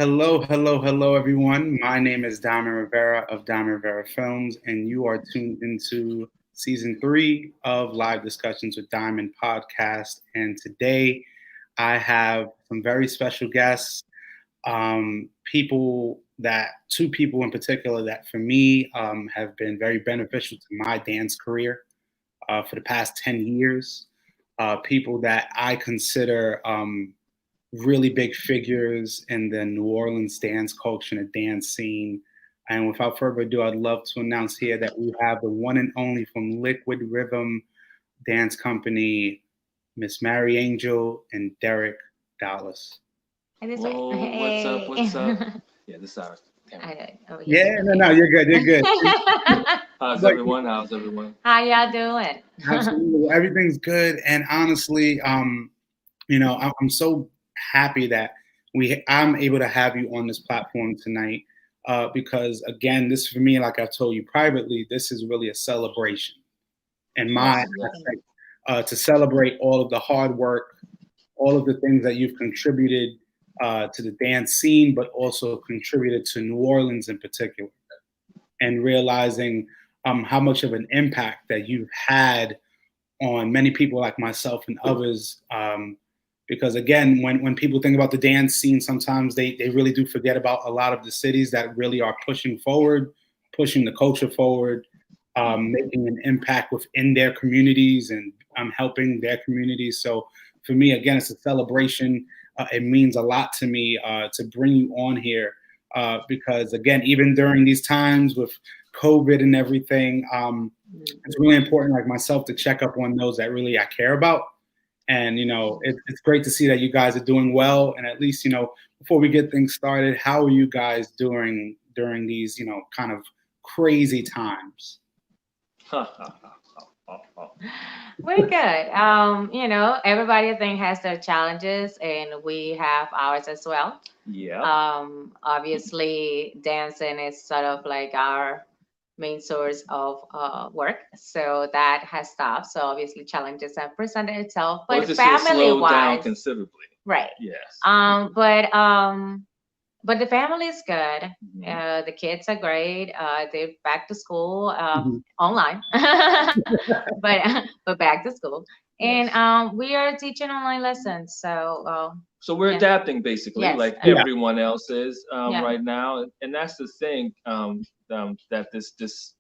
Hello, hello, hello, everyone. My name is Diamond Rivera of Diamond Rivera Films, and you are tuned into season 3 of Live Discussions with Diamond podcast. And today I have some very special guests, two people in particular that for me have been very beneficial to my dance career for the past 10 years. People that I consider really big figures in the New Orleans dance culture and the dance scene. And without further ado, I'd love to announce here that we have the one and only from Liquid Rhythm Dance Company, Miss Mariangel and Derik Dallas. And this way. Whoa, what's up? What's up? Yeah, this is ours. Yeah, no, you're good. You're good. How's everyone? How's everyone? How y'all doing? Absolutely, everything's good. And honestly, I'm so happy that I'm able to have you on this platform tonight because again, this for me, like I've told you privately, this is really a celebration and my aspect to celebrate all of the hard work, all of the things that you've contributed to the dance scene, but also contributed to New Orleans in particular, and realizing how much of an impact that you've had on many people like myself and others. Because again, when people think about the dance scene, sometimes they really do forget about a lot of the cities that really are pushing forward, pushing the culture forward, making an impact within their communities and helping their communities. So for me, again, it's a celebration. It means a lot to me to bring you on here because again, even during these times with COVID and everything, it's really important, like myself, to check up on those that really I care about. And, it's great to see that you guys are doing well. And at least, before we get things started, how are you guys doing during these, kind of crazy times? We're good. Everybody I think has their challenges and we have ours as well. Yeah. Obviously dancing is sort of like our main source of work, so that has stopped. So obviously challenges have presented itself, but family slowed down wise, considerably. right? Yes. But the family is good. The kids are great. They're back to school online, but back to school, Yes. and we are teaching online lessons. So we're adapting basically, Yes. like everyone else is right now, and that's the thing that this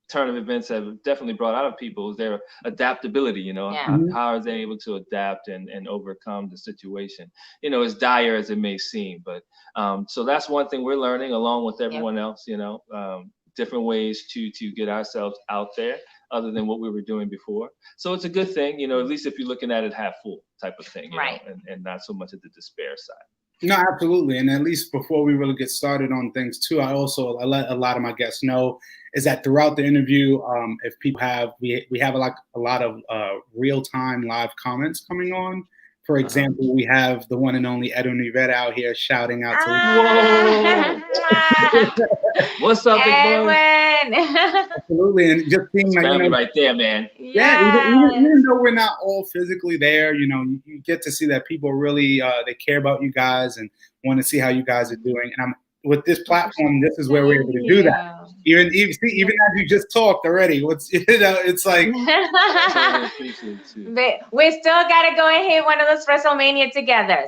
turn of events have definitely brought out of people is their adaptability. How are they able to adapt and overcome the situation? As dire as it may seem, but so that's one thing we're learning along with everyone else. Different ways to get ourselves out there other than what we were doing before. So it's a good thing, at least if you're looking at it half full type of thing, right? And not so much at the despair side. No, absolutely. And at least before we really get started on things too, I let a lot of my guests know is that throughout the interview, if people we have a lot of real-time live comments coming on. For example, we have the one and only Edwin Rivera out here shouting out to What's up, Edwin? Absolutely, and just seeing family right there, man. Yeah, even though we're not all physically there, you get to see that people really they care about you guys and want to see how you guys are doing. And with this platform, this is where we're able to do that. Even as you just talked already, it's like we still gotta go and hit one of those WrestleMania togethers.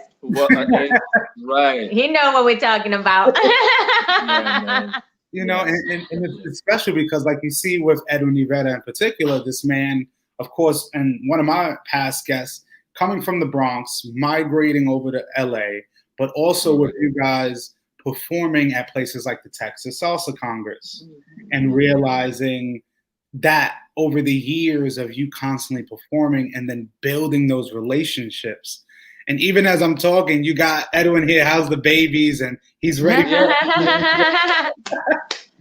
Right. You know what we're talking about. And it's special because, like you see with Edwin Rivera in particular, this man, of course, and one of my past guests, coming from the Bronx, migrating over to LA, but also with you guys performing at places like the Texas Salsa Congress and realizing that over the years of you constantly performing and then building those relationships. And even as I'm talking, you got Edwin here. How's the babies? And he's ready.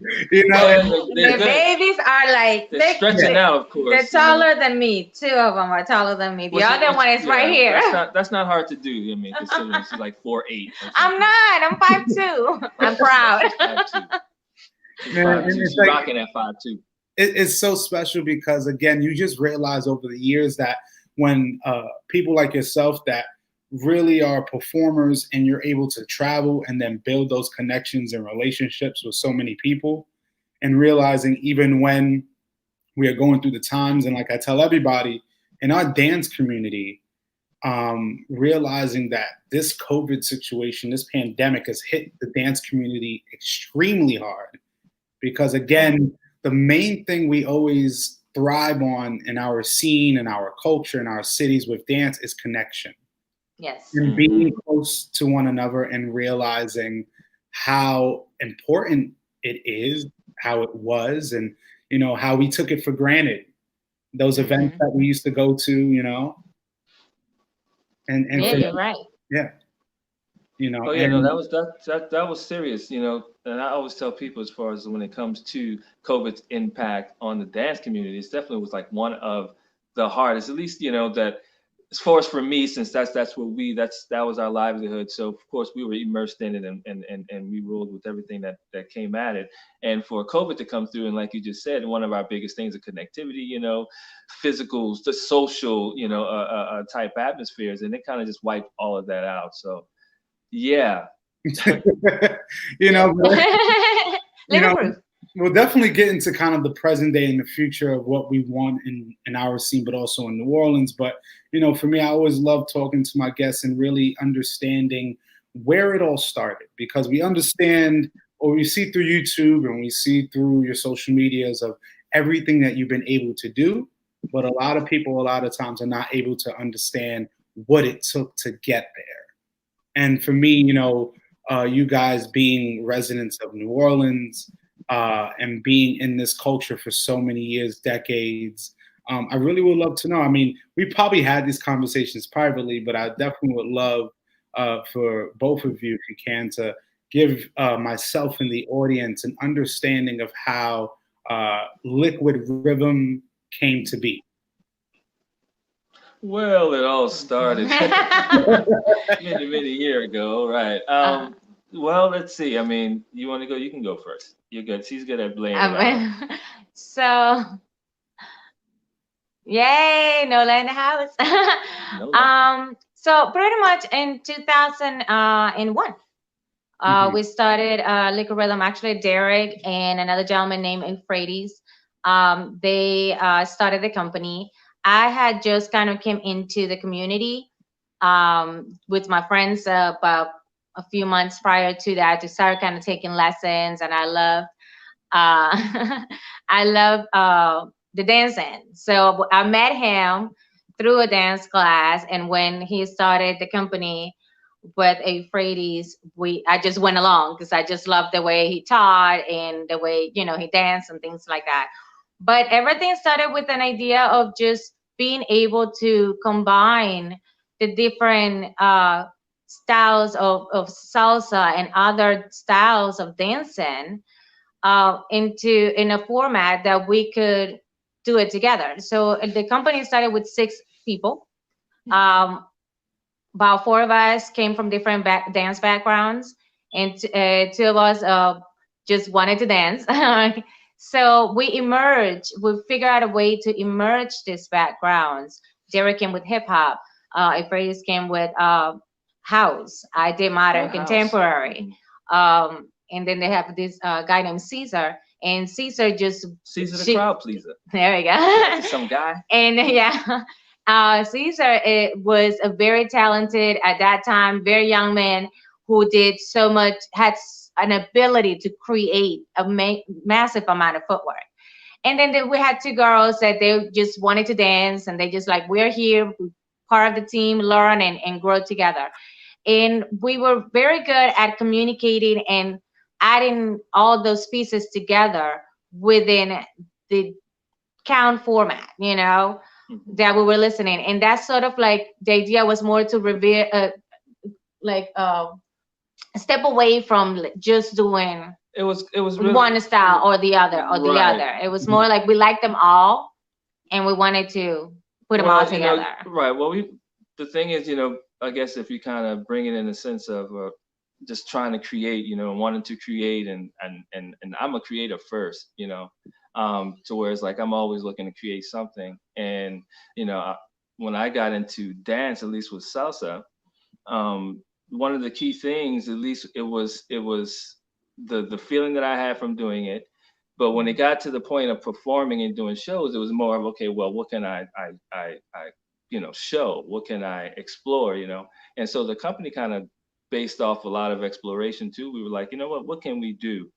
The babies are like they're stretching out, of course. They're taller than me. 2 of them are taller than me. The other one is right here. That's not hard to do. I mean, considering she's like 4'8". I'm not. I'm 5'2". I'm proud. 5'2". She's rocking at 5'2". It's so special because again, you just realize over the years that when people like yourself that really are performers and you're able to travel and then build those connections and relationships with so many people, and realizing even when we are going through the times, and like I tell everybody in our dance community, realizing that this COVID situation, this pandemic has hit the dance community extremely hard, because again, the main thing we always thrive on in our scene and our culture and our cities with dance is connection. Yes. And being close to one another and realizing how important it is, how it was, and how we took it for granted. Those events that we used to go to, and yeah, you're right. Yeah. Oh yeah, no, that was serious, and I always tell people, as far as when it comes to COVID's impact on the dance community, it definitely was like one of the hardest, at least, that as far as for me, since that was our livelihood. So of course we were immersed in it, and we ruled with everything that came at it. And for COVID to come through, and like you just said, one of our biggest things is connectivity, physical, the social, type atmospheres, and it kind of just wiped all of that out. So yeah. We'll definitely get into kind of the present day and the future of what we want in our scene, but also in New Orleans. But, for me, I always love talking to my guests and really understanding where it all started, because we understand, or we see through YouTube and we see through your social medias of everything that you've been able to do. But a lot of people, a lot of times, are not able to understand what it took to get there. And for me, you guys being residents of New Orleans and being in this culture for so many years, decades, I really would love to know. I mean, we probably had these conversations privately, but I definitely would love for both of you, if you can, to give myself and the audience an understanding of how liquid rhythm came to be. Well, it all started many years ago, right? Well, let's see. I mean, you want to go? You can go first. You're good. She's good at laying it out. So, yay, Nola in the house. So pretty much in 2001, we started Liquid Rhythm. Actually, Derik and another gentleman named Euphrates, they started the company. I had just kind of came into the community with my friends about a few months prior to that, to start kind of taking lessons, and I love the dancing. So I met him through a dance class, and when he started the company with Euphrates, I just went along because I just loved the way he taught and the way he danced and things like that. But everything started with an idea of just being able to combine the different styles of salsa and other styles of dancing in a format that we could do it together. So the company started with 6 people. About 4 of us came from different dance backgrounds, and 2 of us just wanted to dance. So we figured out a way to emerge these backgrounds. Derik came with hip hop. Euphrates came with house. I did modern contemporary. And then they have this guy named Caesar. And Caesar the crowd pleaser. There we go. Some guy. And Caesar was a very talented, at that time, very young man who did so much, had an ability to create a massive amount of footwork. And then we had 2 girls that they just wanted to dance, and they just like, we're here, part of the team, learn and grow together. And we were very good at communicating and adding all those pieces together within the count format, that we were listening. And that's sort of like the idea was more to reveal, step away from just doing it was really, one style or the other or the other. It was more like we liked them all and we wanted to put them all together. Right. Well, the thing is, I guess if you kind of bring it in the sense of just trying to create, wanting to create, and I'm a creator first, to where it's like I'm always looking to create something. And when I got into dance, at least with salsa, one of the key things, at least it was the feeling that I had from doing it. But when it got to the point of performing and doing shows, it was more of, okay, well, what can I show? What can I explore? And so the company kind of based off a lot of exploration too. We were like, you know what can we do?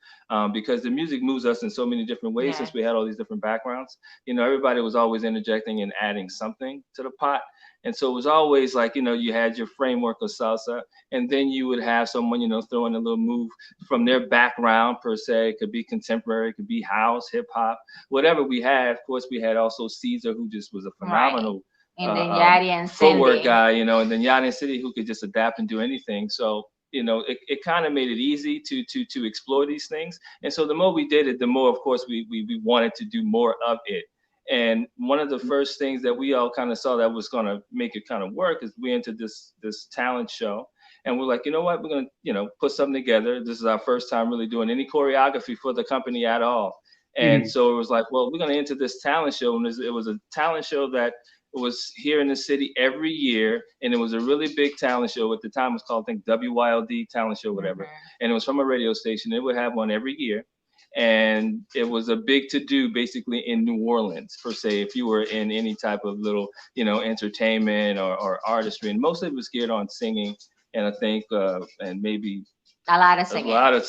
Because the music moves us in so many different ways. Since we had all these different backgrounds, everybody was always interjecting and adding something to the pot. And so it was always like, you had your framework of salsa, and then you would have someone, throw in a little move from their background per se. It could be contemporary, it could be house, hip hop, whatever we had. Of course, we had also Caesar, who just was a phenomenal and then Yadi and footwork Cindy. guy, and then Yadi and Cindy, who could just adapt and do anything. So, it kind of made it easy to explore these things. And so the more we did it, the more, of course, we wanted to do more of it. And one of the first things that we all kind of saw that was going to make it kind of work is we entered this talent show. And we're like, you know what, we're going to, put something together. This is our first time really doing any choreography for the company at all. And so it was like, well, we're going to enter this talent show. And it was a talent show that was here in the city every year. And it was a really big talent show. At the time, it was called, I think, WYLD Talent Show, whatever. And it was from a radio station. It would have one every year. And it was a big to-do basically in New Orleans, per se, if you were in any type of little, entertainment or artistry. And mostly it was geared on singing, and I think, and maybe a lot of singing, mostly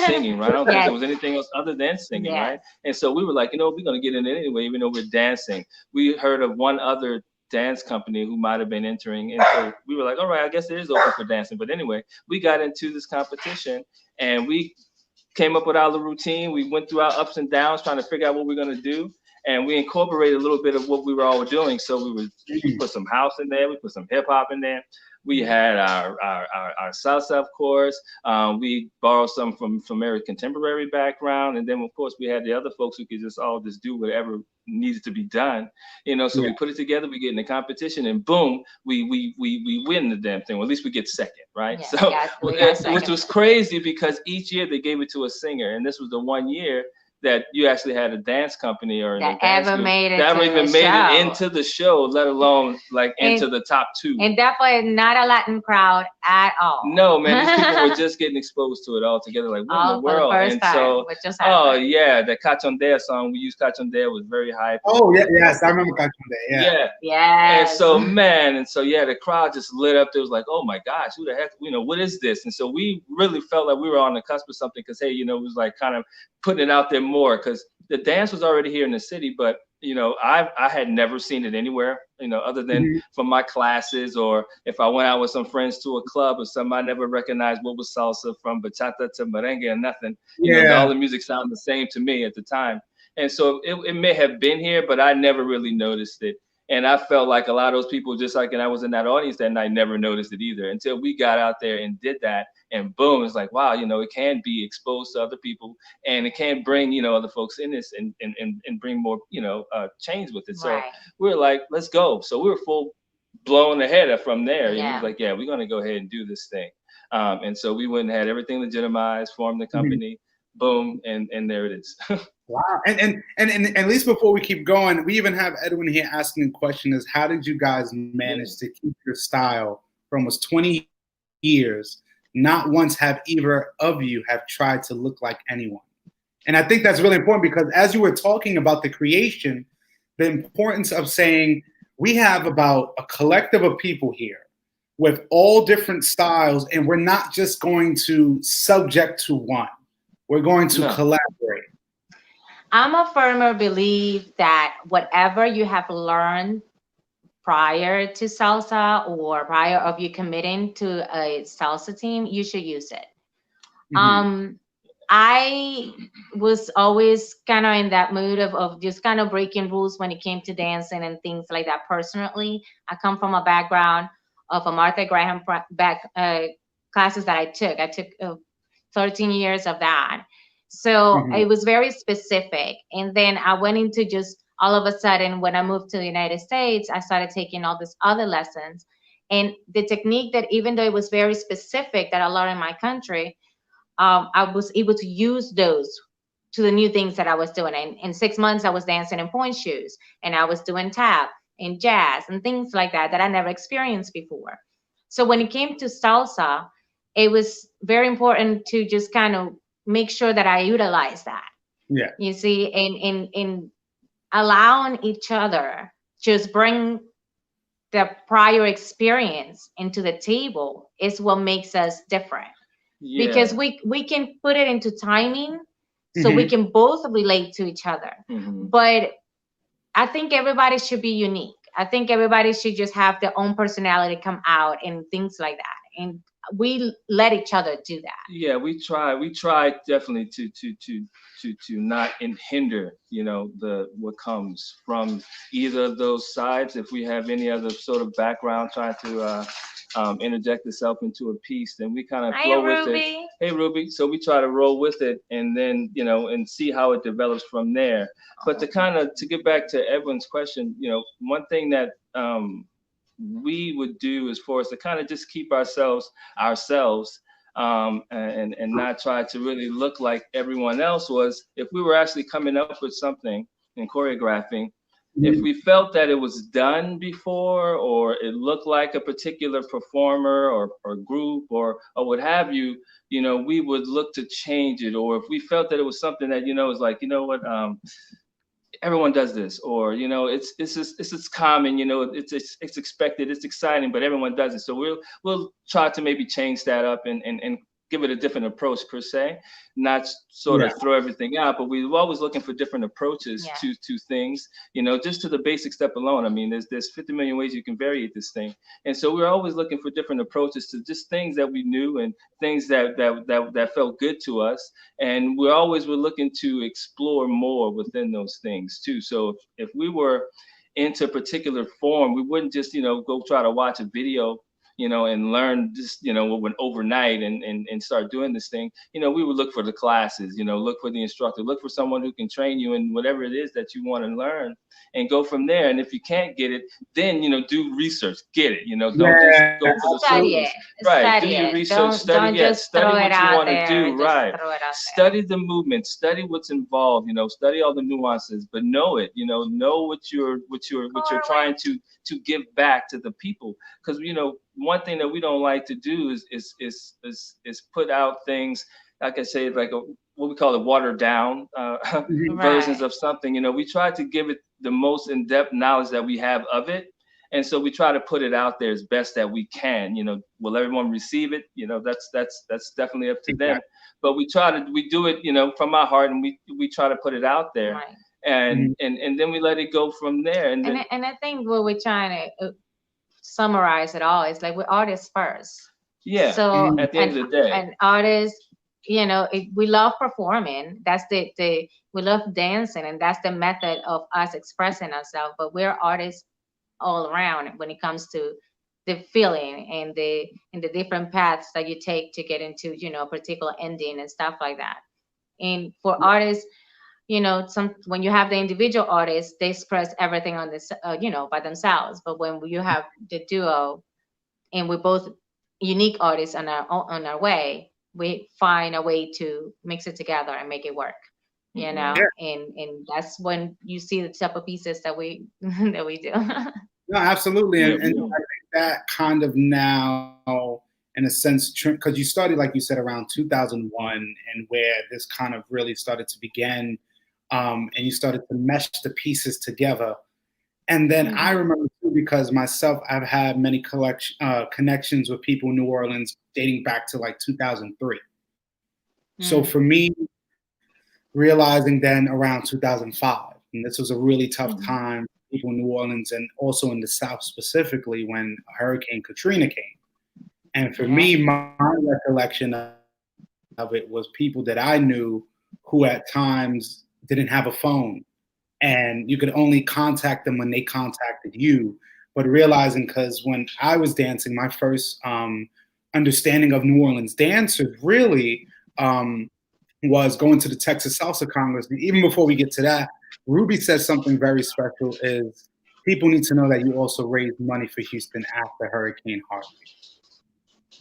singing, right? I don't think there was anything else other than singing, right? And so we were like, we're going to get in it anyway, even though we're dancing. We heard of one other dance company who might have been entering, and so we were like, all right, I guess it is open for dancing. But anyway, we got into this competition, and we came up with our little routine. We went through our ups and downs trying to figure out what we're going to do. And we incorporated a little bit of what we were all doing. So we put some house in there. We put some hip hop in there. We had our salsa, of course. We borrowed some from American contemporary background. And then, of course, we had the other folks who could just do whatever needed to be done. So we put it together, we get in the competition, and boom, we win the damn thing. Or at least we get second, right? Which was crazy because each year they gave it to a singer. And this was the one year that you actually had a dance company or that ever made it into the show, let alone like into the top two. And definitely not a Latin crowd at all. No, man, these people were just getting exposed to it all together, like what in the world? And so, the Cachondea song, we used Cachondea, was very hype. Oh yeah, yes, I remember Cachondea. Yeah. And so the crowd just lit up. It was like, oh my gosh, who the heck, what is this? And so we really felt like we were on the cusp of something, because hey, it was like kind of putting it out there more, because the dance was already here in the city, but I had never seen it anywhere, other than from my classes, or if I went out with some friends to a club or something, I never recognized what was salsa from bachata to merengue or nothing. All the music sounded the same to me at the time. And so it may have been here, but I never really noticed it. And I felt like a lot of those people, just like, and I was in that audience that night, never noticed it either until we got out there and did that. And boom, it's like, wow, it can be exposed to other people, and it can bring, other folks in this and bring more, change with it. So we were like, let's go. So we were full blown ahead from there. Yeah. And he was like, yeah, we're going to go ahead and do this thing. And so we went and had everything legitimized, formed the company, boom, and there it is. Wow. And at least before we keep going, we even have Edwin here asking a question is, how did you guys manage to keep your style for almost 20 years? Not once have either of you have tried to look like anyone. And I think that's really important, because as you were talking about the creation, the importance of saying we have about a collective of people here with all different styles, and we're not just going to subject to one. We're going to collaborate. I'm a firmer believer that whatever you have learned prior to salsa or prior of you committing to a salsa team, you should use it. I was always kind of in that mood of just kind of breaking rules when it came to dancing and things like that. Personally, I come from a background of a Martha Graham classes that I took. I took 13 years of that. So it was very specific. And then I went into just all of a sudden, when I moved to the United States, I started taking all these other lessons. And the technique that, even though it was very specific that I learned in my country, I was able to use those to the new things that I was doing. And in 6 months, I was dancing in point shoes, and I was doing tap and jazz and things like that I never experienced before. So when it came to salsa, it was very important to just kind of make sure that I utilize that. Yeah. You see, in allowing each other just bring the prior experience into the table is what makes us different. Yeah. Because we can put it into timing, so Mm-hmm. we can both relate to each other. Mm-hmm. But I think everybody should be unique. I think everybody should just have their own personality come out and things like that. And we let each other do that. Yeah, we try definitely to not hinder, you know, the what comes from either of those sides. If we have any other sort of background trying to interject itself into a piece, then we kind of Hi, flow with Ruby. it. Hey, Ruby. So we try to roll with it, and then, you know, and see how it develops from there. But to get back to Edwin's question, you know, one thing that we would do is for us to kind of just keep ourselves and not try to really look like everyone else was. If we were actually coming up with something and choreographing, if we felt that it was done before, or it looked like a particular performer or group or what have you, you know, we would look to change it. Or if we felt that it was something that, you know, was like, you know what, everyone does this, or, you know, it's just common, you know, it's expected, it's exciting, but everyone does it. So we'll try to maybe change that up and give it a different approach per se, not sort of throw everything out, but we're always looking for different approaches to things, you know, just to the basic step alone. I mean, there's 50 million ways you can variate this thing. And so we're always looking for different approaches to just things that we knew and things that felt good to us. And we're looking to explore more within those things too. So if we were into a particular form, we wouldn't just, you know, go try to watch a video, you know, and learn just, you know, overnight and start doing this thing. You know, we would look for the classes, you know, look for the instructor, look for someone who can train you in whatever it is that you want to learn, and go from there. And if you can't get it, then, you know, do research, get it, you know, don't just go for the surface. Right. Do your research, study what you want to do. Right. Study the movement, study what's involved, you know, study all the nuances, but know it, you know what you're trying to give back to the people. Because, you know, one thing that we don't like to do is put out things, like I say, like what we call it watered down versions of something. You know, we try to give it the most in-depth knowledge that we have of it. And so we try to put it out there as best that we can. You know, will everyone receive it? You know, that's definitely up to them. But we do it, you know, from our heart, and we try to put it out there. Right. And then we let it go from there. And I think what we're trying to summarize it all is like, we're artists first. Yeah. So at the end of the day, an artist, you know, we love performing. That's we love dancing, and that's the method of us expressing ourselves. But we're artists all around when it comes to the feeling and the different paths that you take to get into, you know, a particular ending and stuff like that. And for artists, you know, when you have the individual artists, they express everything on this, you know, by themselves. But when you have the duo, and we're both unique artists on our way, we find a way to mix it together and make it work. You know, and that's when you see the type of pieces that we that we do. No, absolutely, and I think that kind of now, in a sense, because you started, like you said, around 2001, and where this kind of really started to begin, and you started to mesh the pieces together. And then I remember too, because myself, I've had many connections with people in New Orleans dating back to like 2003. So for me, realizing then around 2005, and this was a really tough time for people in New Orleans and also in the South specifically, when Hurricane Katrina came. And for me, my recollection of it was people that I knew who at times didn't have a phone, and you could only contact them when they contacted you. But realizing, because when I was dancing, my first understanding of New Orleans dancers really was going to the Texas Salsa Congress. And even before we get to that, Ruby says something very special, is people need to know that you also raised money for Houston after Hurricane Harvey.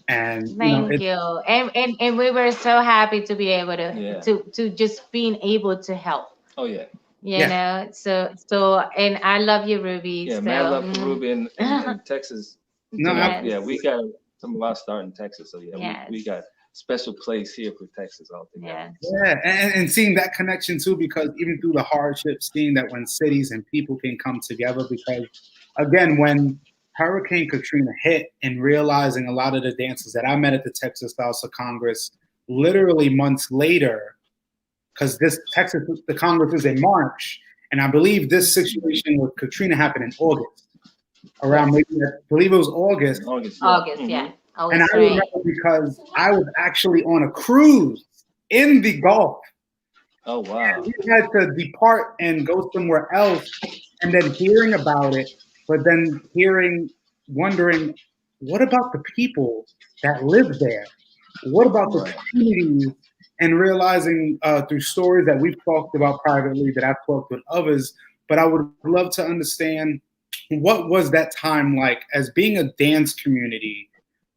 And thank you. And we were so happy to be able to just being able to help. Oh yeah. You know, so and I love you, Ruby. Yeah, so. mad love for Ruby in Texas. No, yeah, we got some of our start in Texas, so yeah, we got special place here for Texas altogether. Yeah, and seeing that connection too, because even through the hardships, seeing that when cities and people can come together, because again, when Hurricane Katrina hit and realizing a lot of the dancers that I met at the Texas House of Congress, literally months later, because the Congress is in March, and I believe this situation with Katrina happened in August, around maybe, I believe it was August. August, yeah. And I remember because I was actually on a cruise in the Gulf. Oh, wow. And we had to depart and go somewhere else, and then hearing about it, but then wondering, what about the people that live there? What about the communities? And realizing through stories that we've talked about privately, that I've talked with others, but I would love to understand, what was that time like as being a dance community,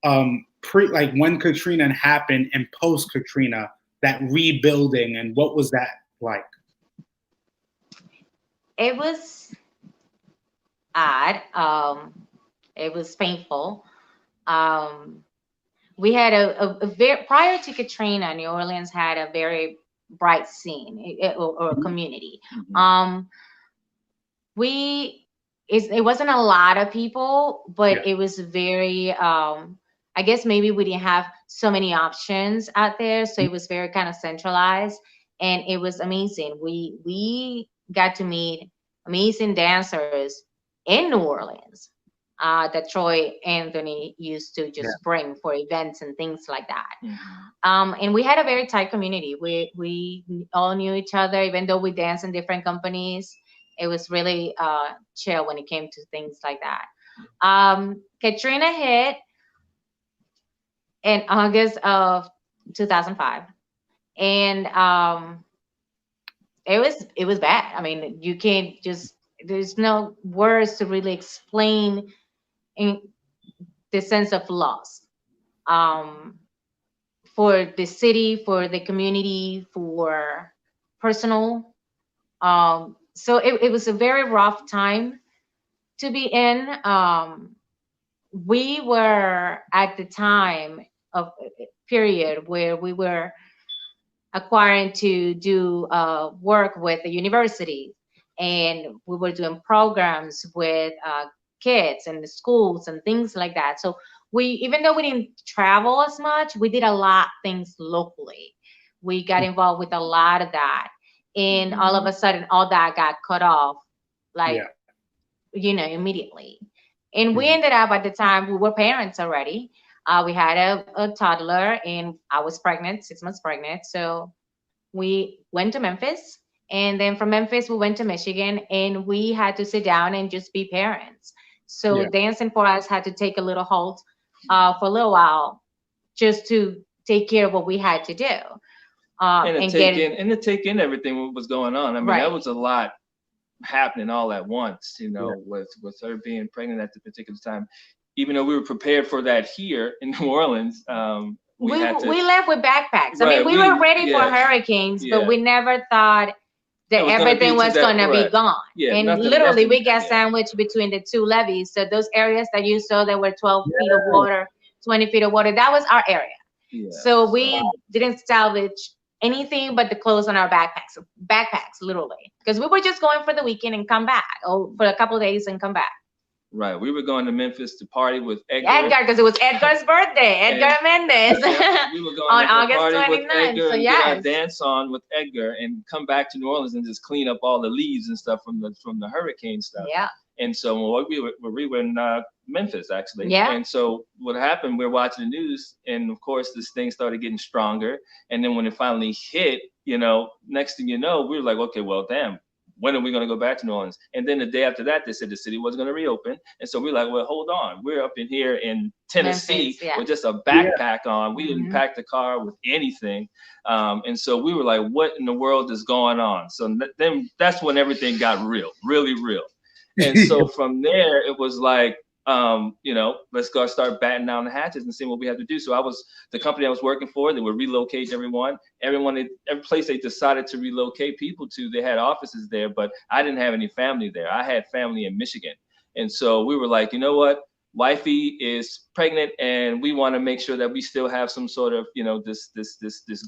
like when Katrina happened and post Katrina, that rebuilding, and what was that like? It was odd. It was painful. We had a very, prior to Katrina, New Orleans had a very bright scene or a community. It wasn't a lot of people, but it was very, I guess maybe we didn't have so many options out there, so it was very kind of centralized, and it was amazing. We got to meet amazing dancers in New Orleans that Troy Anthony used to just bring for events and things like that. And we had a very tight community. We all knew each other, even though we danced in different companies. It was really chill when it came to things like that. Katrina hit in August of 2005, and it was bad. I mean, you can't just, there's no words to really explain in the sense of loss, for the city, for the community, for personal. So it was a very rough time to be in. We were at the time of period where we were acquiring to do work with the university, and we were doing programs with kids and the schools and things like that. So even though we didn't travel as much, we did a lot of things locally. We got involved with a lot of that, and all of a sudden all that got cut off, like immediately. And we ended up, at the time, we were parents already. We had a toddler, and I was pregnant, 6 months pregnant. So we went to Memphis, and then from Memphis we went to Michigan, and we had to sit down and just be parents. So dancing for us had to take a little halt for a little while, just to take care of what we had to do. And to take in everything what was going on. I mean, that was a lot happening all at once, with her being pregnant at the particular time. Even though we were prepared for that here in New Orleans, we left with backpacks. I mean, we were ready for hurricanes, but we never thought that everything was going to be gone. And literally, we got sandwiched between the two levees. So those areas that you saw that were 12 feet of water, 20 feet of water, that was our area. So we didn't salvage anything but the clothes on our backpacks, literally, because we were just going for the weekend and come back, or for a couple of days and come back. Right, we were going to Memphis to party with Edgar. Because it was Edgar's birthday, Edgar Mendez. We were going on to August party 29th. with Edgar so and get our dance on with Edgar, and come back to New Orleans and just clean up all the leaves and stuff from the hurricane stuff. Yeah. And so we were in Memphis, actually. Yeah. And so what happened, we were watching the news, and of course this thing started getting stronger. And then when it finally hit, next thing you know, we were like, okay, well, damn, when are we going to go back to New Orleans? And then the day after that, they said the city wasn't going to reopen. And so we're like, well, hold on. We're up in here in Tennessee with just a backpack on. We didn't pack the car with anything. And so we were like, what in the world is going on? So then that's when everything got real, really real. And so from there, it was like, let's go start batting down the hatches and see what we have to do. So the company I was working for, they would relocate everyone. Every place they decided to relocate people to, they had offices there, but I didn't have any family there. I had family in Michigan. And so we were like, you know what? wifey is pregnant, and we want to make sure that we still have some sort of, this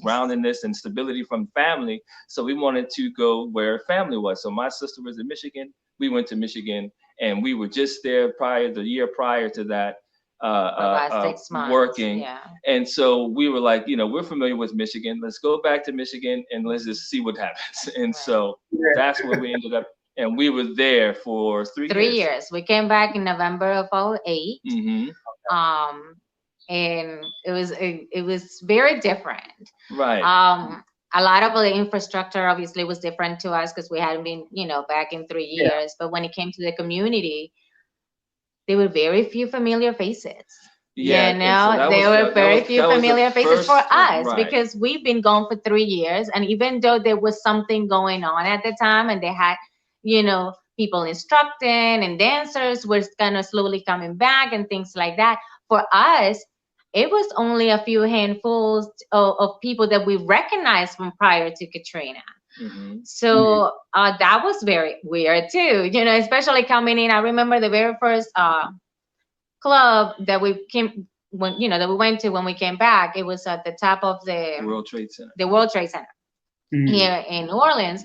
groundedness and stability from family. So we wanted to go where family was. So my sister was in Michigan. We went to Michigan, and we were just there the year prior to that, about 6 months, working. yeah. And so we were like, we're familiar with Michigan. Let's go back to Michigan and let's just see what happens. And so that's where we ended up. And we were there for 3 years. 3 years. We came back in November of 2008. And it was very different. Right. A lot of the infrastructure obviously was different to us because we hadn't been, back in 3 years. Yeah. But when it came to the community, there were very few familiar faces. Yeah, so there were very few familiar faces for us, right. Because we've been gone for 3 years. And even though there was something going on at the time and they had, people instructing and dancers were kind of slowly coming back and things like that. For us, it was only a few handfuls of people that we recognized from prior to Katrina. So that was very weird too, especially coming in. I remember the very first club that we went to when we came back. It was at the top of the World Trade Center. The World Trade Center here in New Orleans.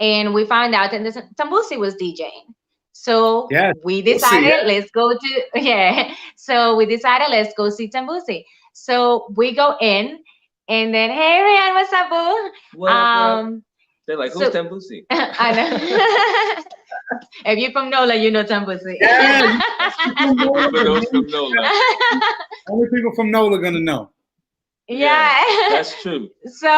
And we found out that Tambusi was DJing. So we decided, let's go So we decided, let's go see Tambusi. So we go in, and then, hey, Rian, what's up, boo? They're like, who's Tambusi? I know. If you're from NOLA, you know Tambusi. Yeah. For those from NOLA. Only people from NOLA are going to know. Yeah, that's true. So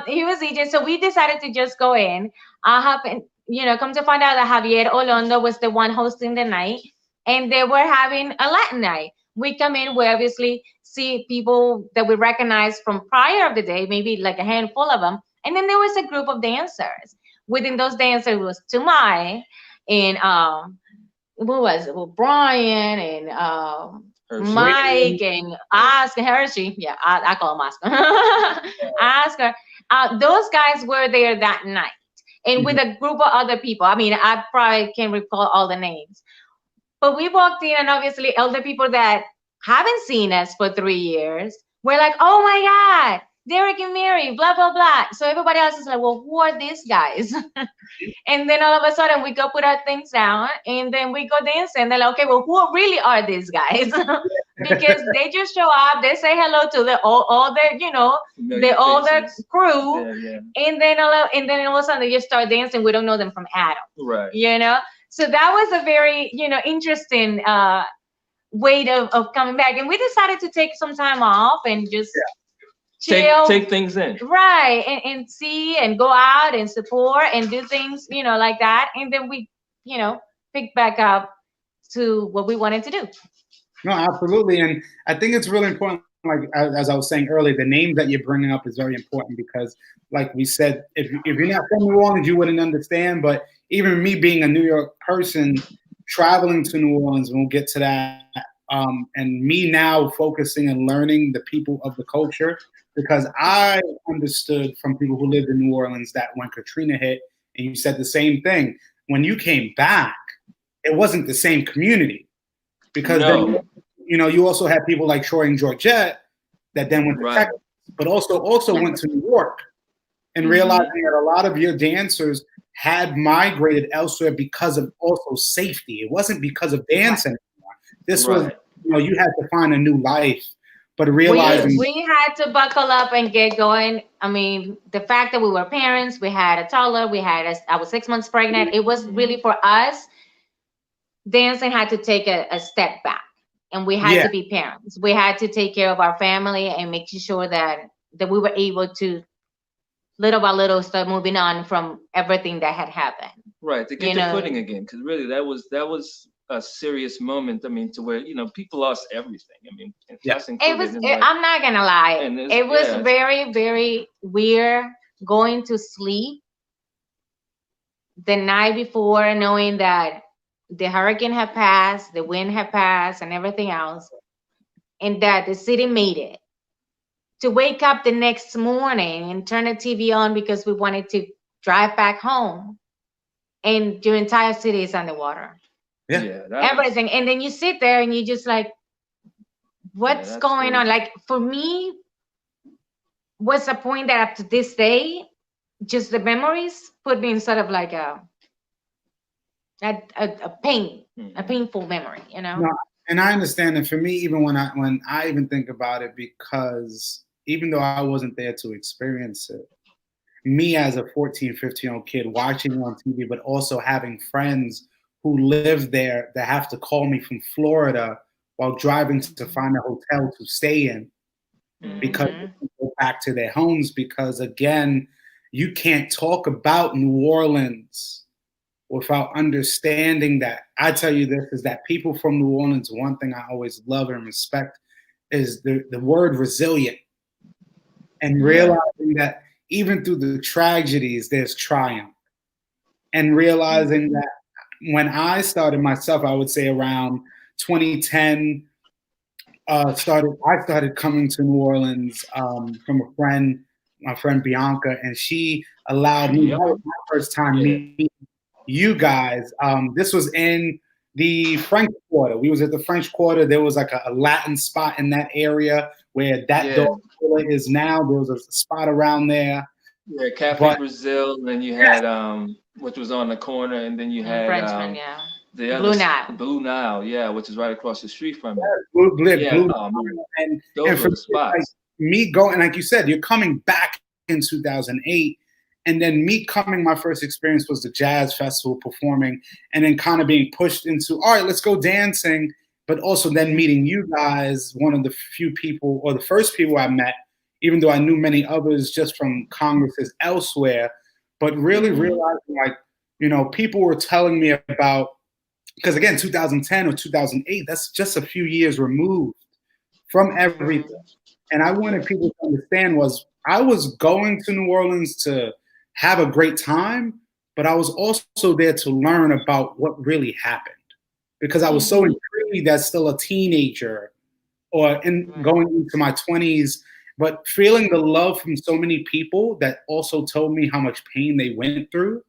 he was DJ. So we decided to just go in. Come to find out that Javier Olondo was the one hosting the night, and they were having a Latin night. We come in, we obviously see people that we recognize from prior of the day, maybe like a handful of them. And then there was a group of dancers. Within those dancers was Tumai and who was it? Well, Brian and Mike and Oscar Hershey. Yeah, I call him Oscar. Oscar. Those guys were there that night. And with a group of other people. I mean, I probably can't recall all the names. But we walked in, and obviously elder people that haven't seen us for 3 years were like, oh my God, Derik and Mary, blah, blah, blah. So everybody else is like, well, who are these guys? And then all of a sudden we go put our things down, and then we go dance, and they're like, okay, well, who really are these guys? Because they just show up, they say hello to the older crew, and then all of a sudden they just start dancing. We don't know them from Adam, right? So that was a very interesting way of coming back, and we decided to take some time off and just chill, take things in, right, and see and go out and support and do things like that, and then we pick back up to what we wanted to do. No, absolutely. And I think it's really important, like as I was saying earlier, the names that you're bringing up is very important because, like we said, if you're not from New Orleans, you wouldn't understand. But even me being a New York person, traveling to New Orleans, and we'll get to that, and me now focusing and learning the people of the culture, because I understood from people who lived in New Orleans that when Katrina hit, and you said the same thing, when you came back, it wasn't the same community. Because then, you also had people like Troy and Georgette that then went to Texas, but also went to New York, and realizing that a lot of your dancers had migrated elsewhere because of also safety. It wasn't because of dance anymore. This was, you had to find a new life, but realizing we had to buckle up and get going. I mean, the fact that we were parents, we had a toddler, I was 6 months pregnant. It was really for us. Dancing had to take a step back, and we had to be parents. We had to take care of our family and making sure that we were able to little by little start moving on from everything that had happened. Right, to get their footing again, because really that was a serious moment. I mean, to where people lost everything. I mean, that's included. I'm not gonna lie. It was very, very weird going to sleep the night before, knowing that the hurricane had passed, the wind had passed, and everything else, and that the city made it. To wake up the next morning and turn the TV on because we wanted to drive back home, and your entire city is underwater. everything. And then you sit there and you just like, what's going on? Like for me, what's the point that up to this day, just the memories put me in sort of like a painful memory, you know? No, and I understand that for me, even when I even think about it, because even though I wasn't there to experience it, me as a 14, 15-year-old kid watching it on TV, but also having friends who live there that have to call me from Florida while driving to find a hotel to stay in because they can go back to their homes. Because again, you can't talk about New Orleans without understanding that. I tell you this, is that people from New Orleans, one thing I always love and respect is the word resilient, and realizing that even through the tragedies, there's triumph. And realizing that when I started myself, I would say around 2010, I started coming to New Orleans from a friend, my friend Bianca, and she allowed me, that was my first time meeting you guys. This was in the French Quarter. We was at the French Quarter. There was like a Latin spot in that area where that dog is now. There was a spot around there. Yeah, Cafe Brazil, and then you had which was on the corner, and then you had Frenchman, the other Blue Nile, which is right across the street from it. Blue Nile. And those were the spots. Like, me going, like you said, you're coming back in 2008. And then me coming, my first experience was the jazz festival performing, and then kind of being pushed into, all right, let's go dancing. But also then meeting you guys, one of the few people, or the first people I met, even though I knew many others just from congresses elsewhere, but really realizing, like, you know, people were telling me about, because again, 2010 or 2008, that's just a few years removed from everything. And I wanted people to understand was I was going to New Orleans to have a great time, but I was also there to learn about what really happened, because I was so intrigued as still a teenager or going into my 20s, but feeling the love from so many people that also told me how much pain they went through.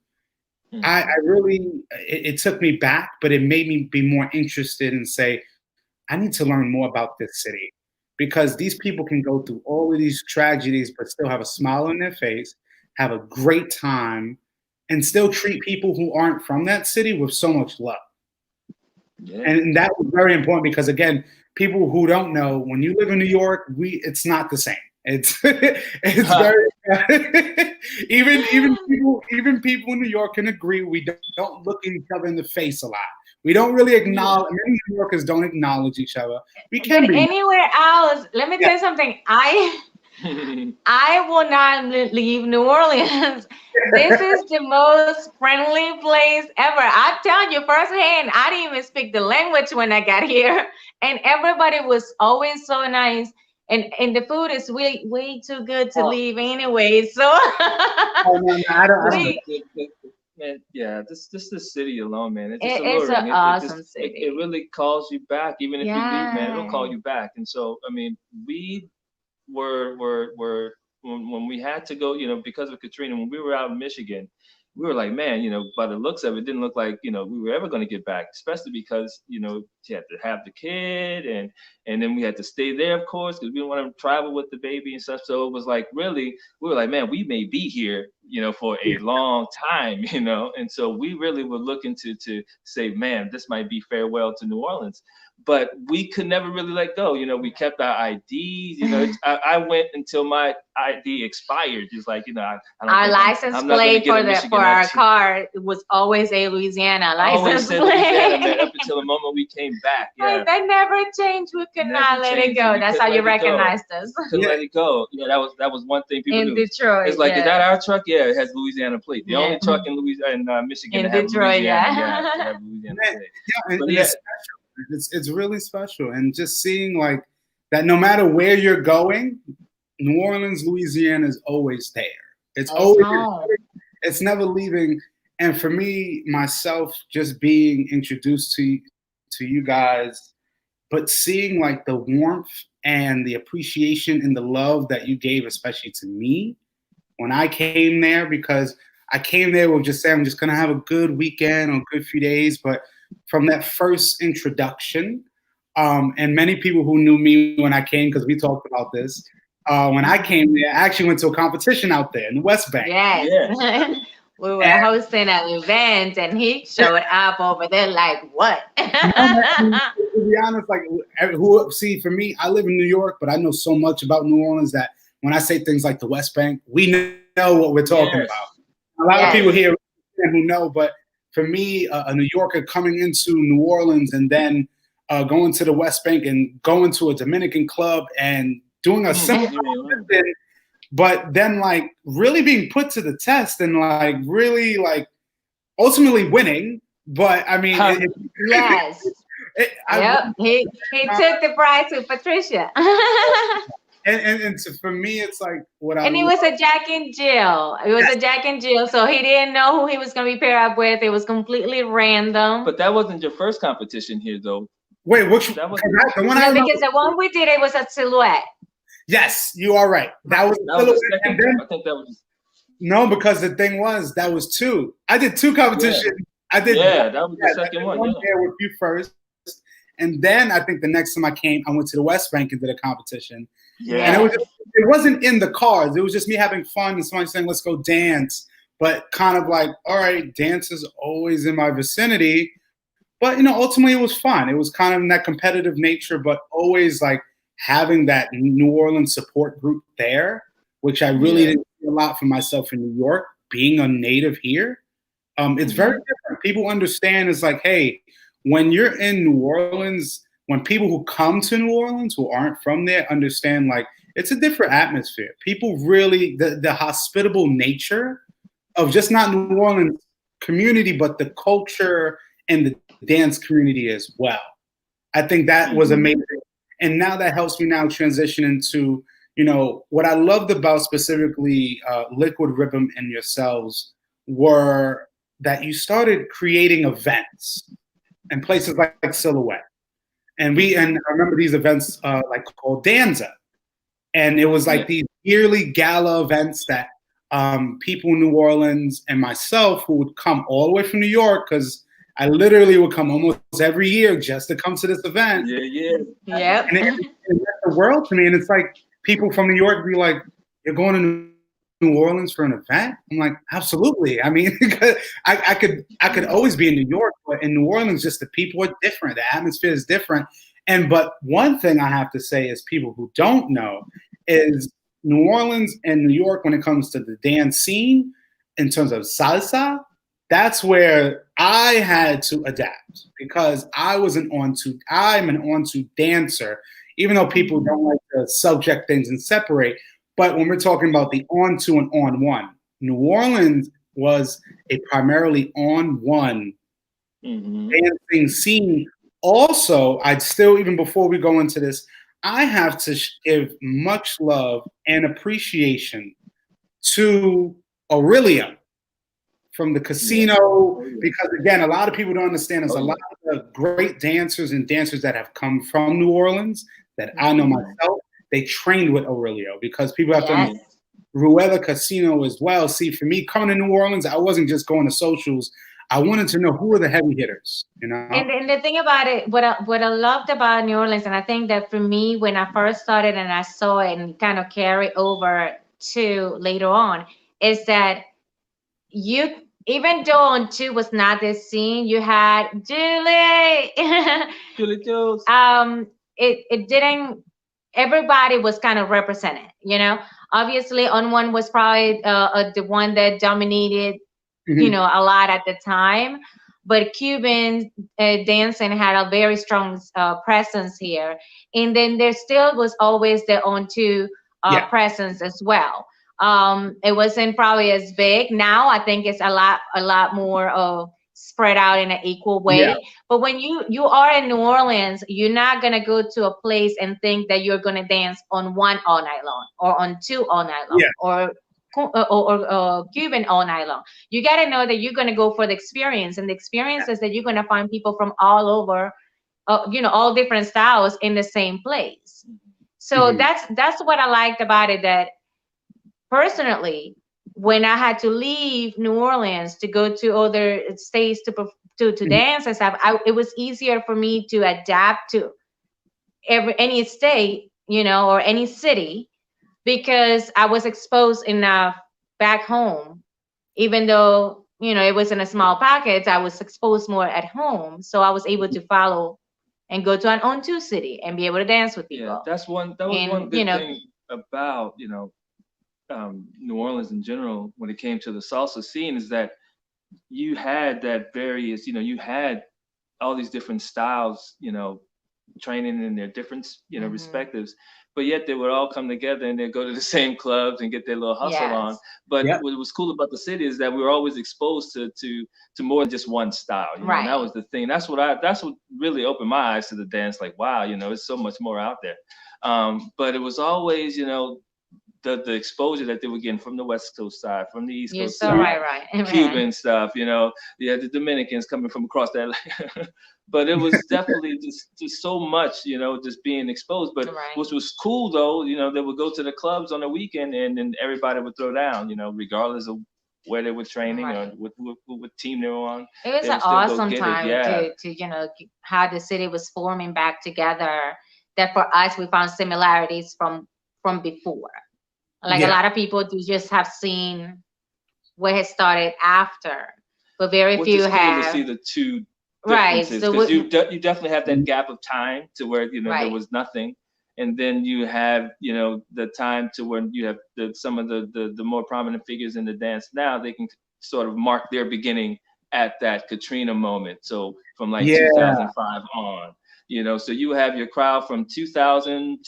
I really, it took me back, but it made me be more interested and say, I need to learn more about this city, because these people can go through all of these tragedies, but still have a smile on their face, have a great time, and still treat people who aren't from that city with so much love. And that was very important, because again, people who don't know, when you live in New York, it's not the same. It's very even people in New York can agree we don't look at each other in the face a lot. We don't really acknowledge. Many New Yorkers don't acknowledge each other. We can be anywhere else. Let me tell you something. I will not leave New Orleans. This is the most friendly place ever. I tell you firsthand, I didn't even speak the language when I got here, and everybody was always so nice. And the food is way too good to leave anyway. So Man, this city alone, man. It's an awesome city. It really calls you back, even if you leave, man. It'll call you back. And so, I mean, we were when we had to go, you know, because of Katrina, when we were out in Michigan, we were like, man, you know, by the looks of it, it didn't look like, you know, we were ever going to get back, especially because, you know, you had to have the kid, and then we had to stay there, of course, because we didn't want to travel with the baby and stuff. So it was like, really, we were like, man, we may be here, you know, for a long time, you know. And so we really were looking to say, man, this might be farewell to New Orleans. But we could never really let go. You know, we kept our IDs. You know, I went until my ID expired. Just like, you know, our license plate for our car was always a Louisiana license plate. Louisiana, man, up until the moment we came back. Yeah. That never changed. We could not let it go. That's how you recognized us. Couldn't let it go. Yeah, that was one thing people in knew. Detroit. It's like, is that our truck? Yeah, it has Louisiana plate. The only truck in Michigan in that has Detroit, Louisiana. Have Louisiana plate. It's really special, and just seeing like that, no matter where you're going, New Orleans, Louisiana is always there. It's it's never leaving. And for me, myself, just being introduced to you guys, but seeing like the warmth and the appreciation and the love that you gave, especially to me when I came there, because I came there with just saying I'm just gonna have a good weekend or a good few days, but from that first introduction. And many people who knew me when I came, because we talked about this, when I came there, I actually went to a competition out there in the West Bank. Yes. We were hosting an event and he showed up over there like, what? To be honest, like, for me, I live in New York, but I know so much about New Orleans that when I say things like the West Bank, we know what we're talking about. A lot of people here who know, but for me, a New Yorker coming into New Orleans and then going to the West Bank and going to a Dominican club and doing a similar thing, but then like really being put to the test and like really like ultimately winning. But I mean, yes. He took the prize to Patricia. and so for me, it's like he was a Jack and Jill. It was a Jack and Jill, so he didn't know who he was going to be paired up with. It was completely random. But that wasn't your first competition here, though. Wait, which the one? Because the one we did, it was a silhouette. Yes, you are right. That was the second. I think that was. No, because the thing was that was two. I did two competitions. Yeah. I did. Yeah, that was the second one. There with you first, and then I think the next time I came, I went to the West Bank and did a competition. Yeah, and it wasn't in the cards. It was just me having fun and somebody saying, "Let's go dance," but kind of like, all right, dance is always in my vicinity. But ultimately it was fun. It was kind of in that competitive nature, but always like having that New Orleans support group there, which I really didn't see a lot for myself in New York, being a native here. It's very different. People understand it's like, hey, when you're in New Orleans, when people who come to New Orleans who aren't from there understand like it's a different atmosphere. People really, the hospitable nature of just not New Orleans community, but the culture and the dance community as well. I think that was amazing. And now that helps me now transition into, what I loved about specifically Liquid Rhythm and yourselves were that you started creating events in places like Silhouette. And I remember these events like called Danza. And it was like these yearly gala events that people in New Orleans and myself who would come all the way from New York, because I literally would come almost every year just to come to this event. Yeah. And it meant the world to me. And it's like people from New York be like, "You're going to New Orleans for an event?" I'm like, absolutely. I mean, I could always be in New York, but in New Orleans, just the people are different. The atmosphere is different. But one thing I have to say is people who don't know is New Orleans and New York, when it comes to the dance scene, in terms of salsa, that's where I had to adapt because I'm an on-to dancer, even though people don't like to subject things and separate. But when we're talking about the on-to and on-one, New Orleans was a primarily on-one dancing scene. Also, even before we go into this, I have to give much love and appreciation to Orlean from the casino, because again, a lot of people don't understand there's a lot of great dancers and dancers that have come from New Orleans that I know myself. They trained with Aurelio because people have to understand Rueda Casino as well. See, for me coming to New Orleans, I wasn't just going to socials. I wanted to know who are the heavy hitters, And the thing about it, what I loved about New Orleans, and I think that for me, when I first started and I saw it and kind of carry over to later on, is that even though on 2 was not this scene, you had Julie. Julie Jules. It didn't. Everybody was kind of represented, Obviously, on 1 was probably the one that dominated, a lot at the time. But Cuban dancing had a very strong presence here, and then there still was always the on 2 presence as well. It wasn't probably as big. Now I think it's a lot more spread out in an equal way. But when you are in New Orleans, you're not gonna go to a place and think that you're gonna dance on 1 all night long or on 2 all night long or Cuban all night long. You got to know that you're going to go for the experience, and the experience is that you're going to find people from all over, all different styles in the same place. So that's what I liked about it. That personally, when I had to leave New Orleans to go to other states to to dance and stuff, it was easier for me to adapt to any state, or any city, because I was exposed enough back home. Even though, it was in a small pocket, I was exposed more at home. So I was able to follow and go to an on-to city and be able to dance with people. Yeah, that was one good thing about, New Orleans in general when it came to the salsa scene, is that you had that various, you had all these different styles, training in their different, respectives, but yet they would all come together and they'd go to the same clubs and get their little hustle on. But what was cool about the city is that we were always exposed to more than just one style. And that was the thing. That's what really opened my eyes to the dance. Like, wow, there's so much more out there. But it was always, the exposure that they were getting from the West Coast side, from the East Coast side, right. Cuban stuff, the Dominicans coming from across that. But it was definitely just so much, just being exposed. But which was cool though, they would go to the clubs on the weekend and then everybody would throw down, regardless of where they were training or what team they were on. It was an awesome time to how the city was forming back together. That for us, we found similarities from before. Like a lot of people do just have seen what has started after, but very few have. Cool to see the two differences, because you definitely have that gap of time to where there was nothing, and then you have the time to when you have some of the more prominent figures in the dance now. They can sort of mark their beginning at that Katrina moment. So from 2005 on, so you have your crowd from 2000,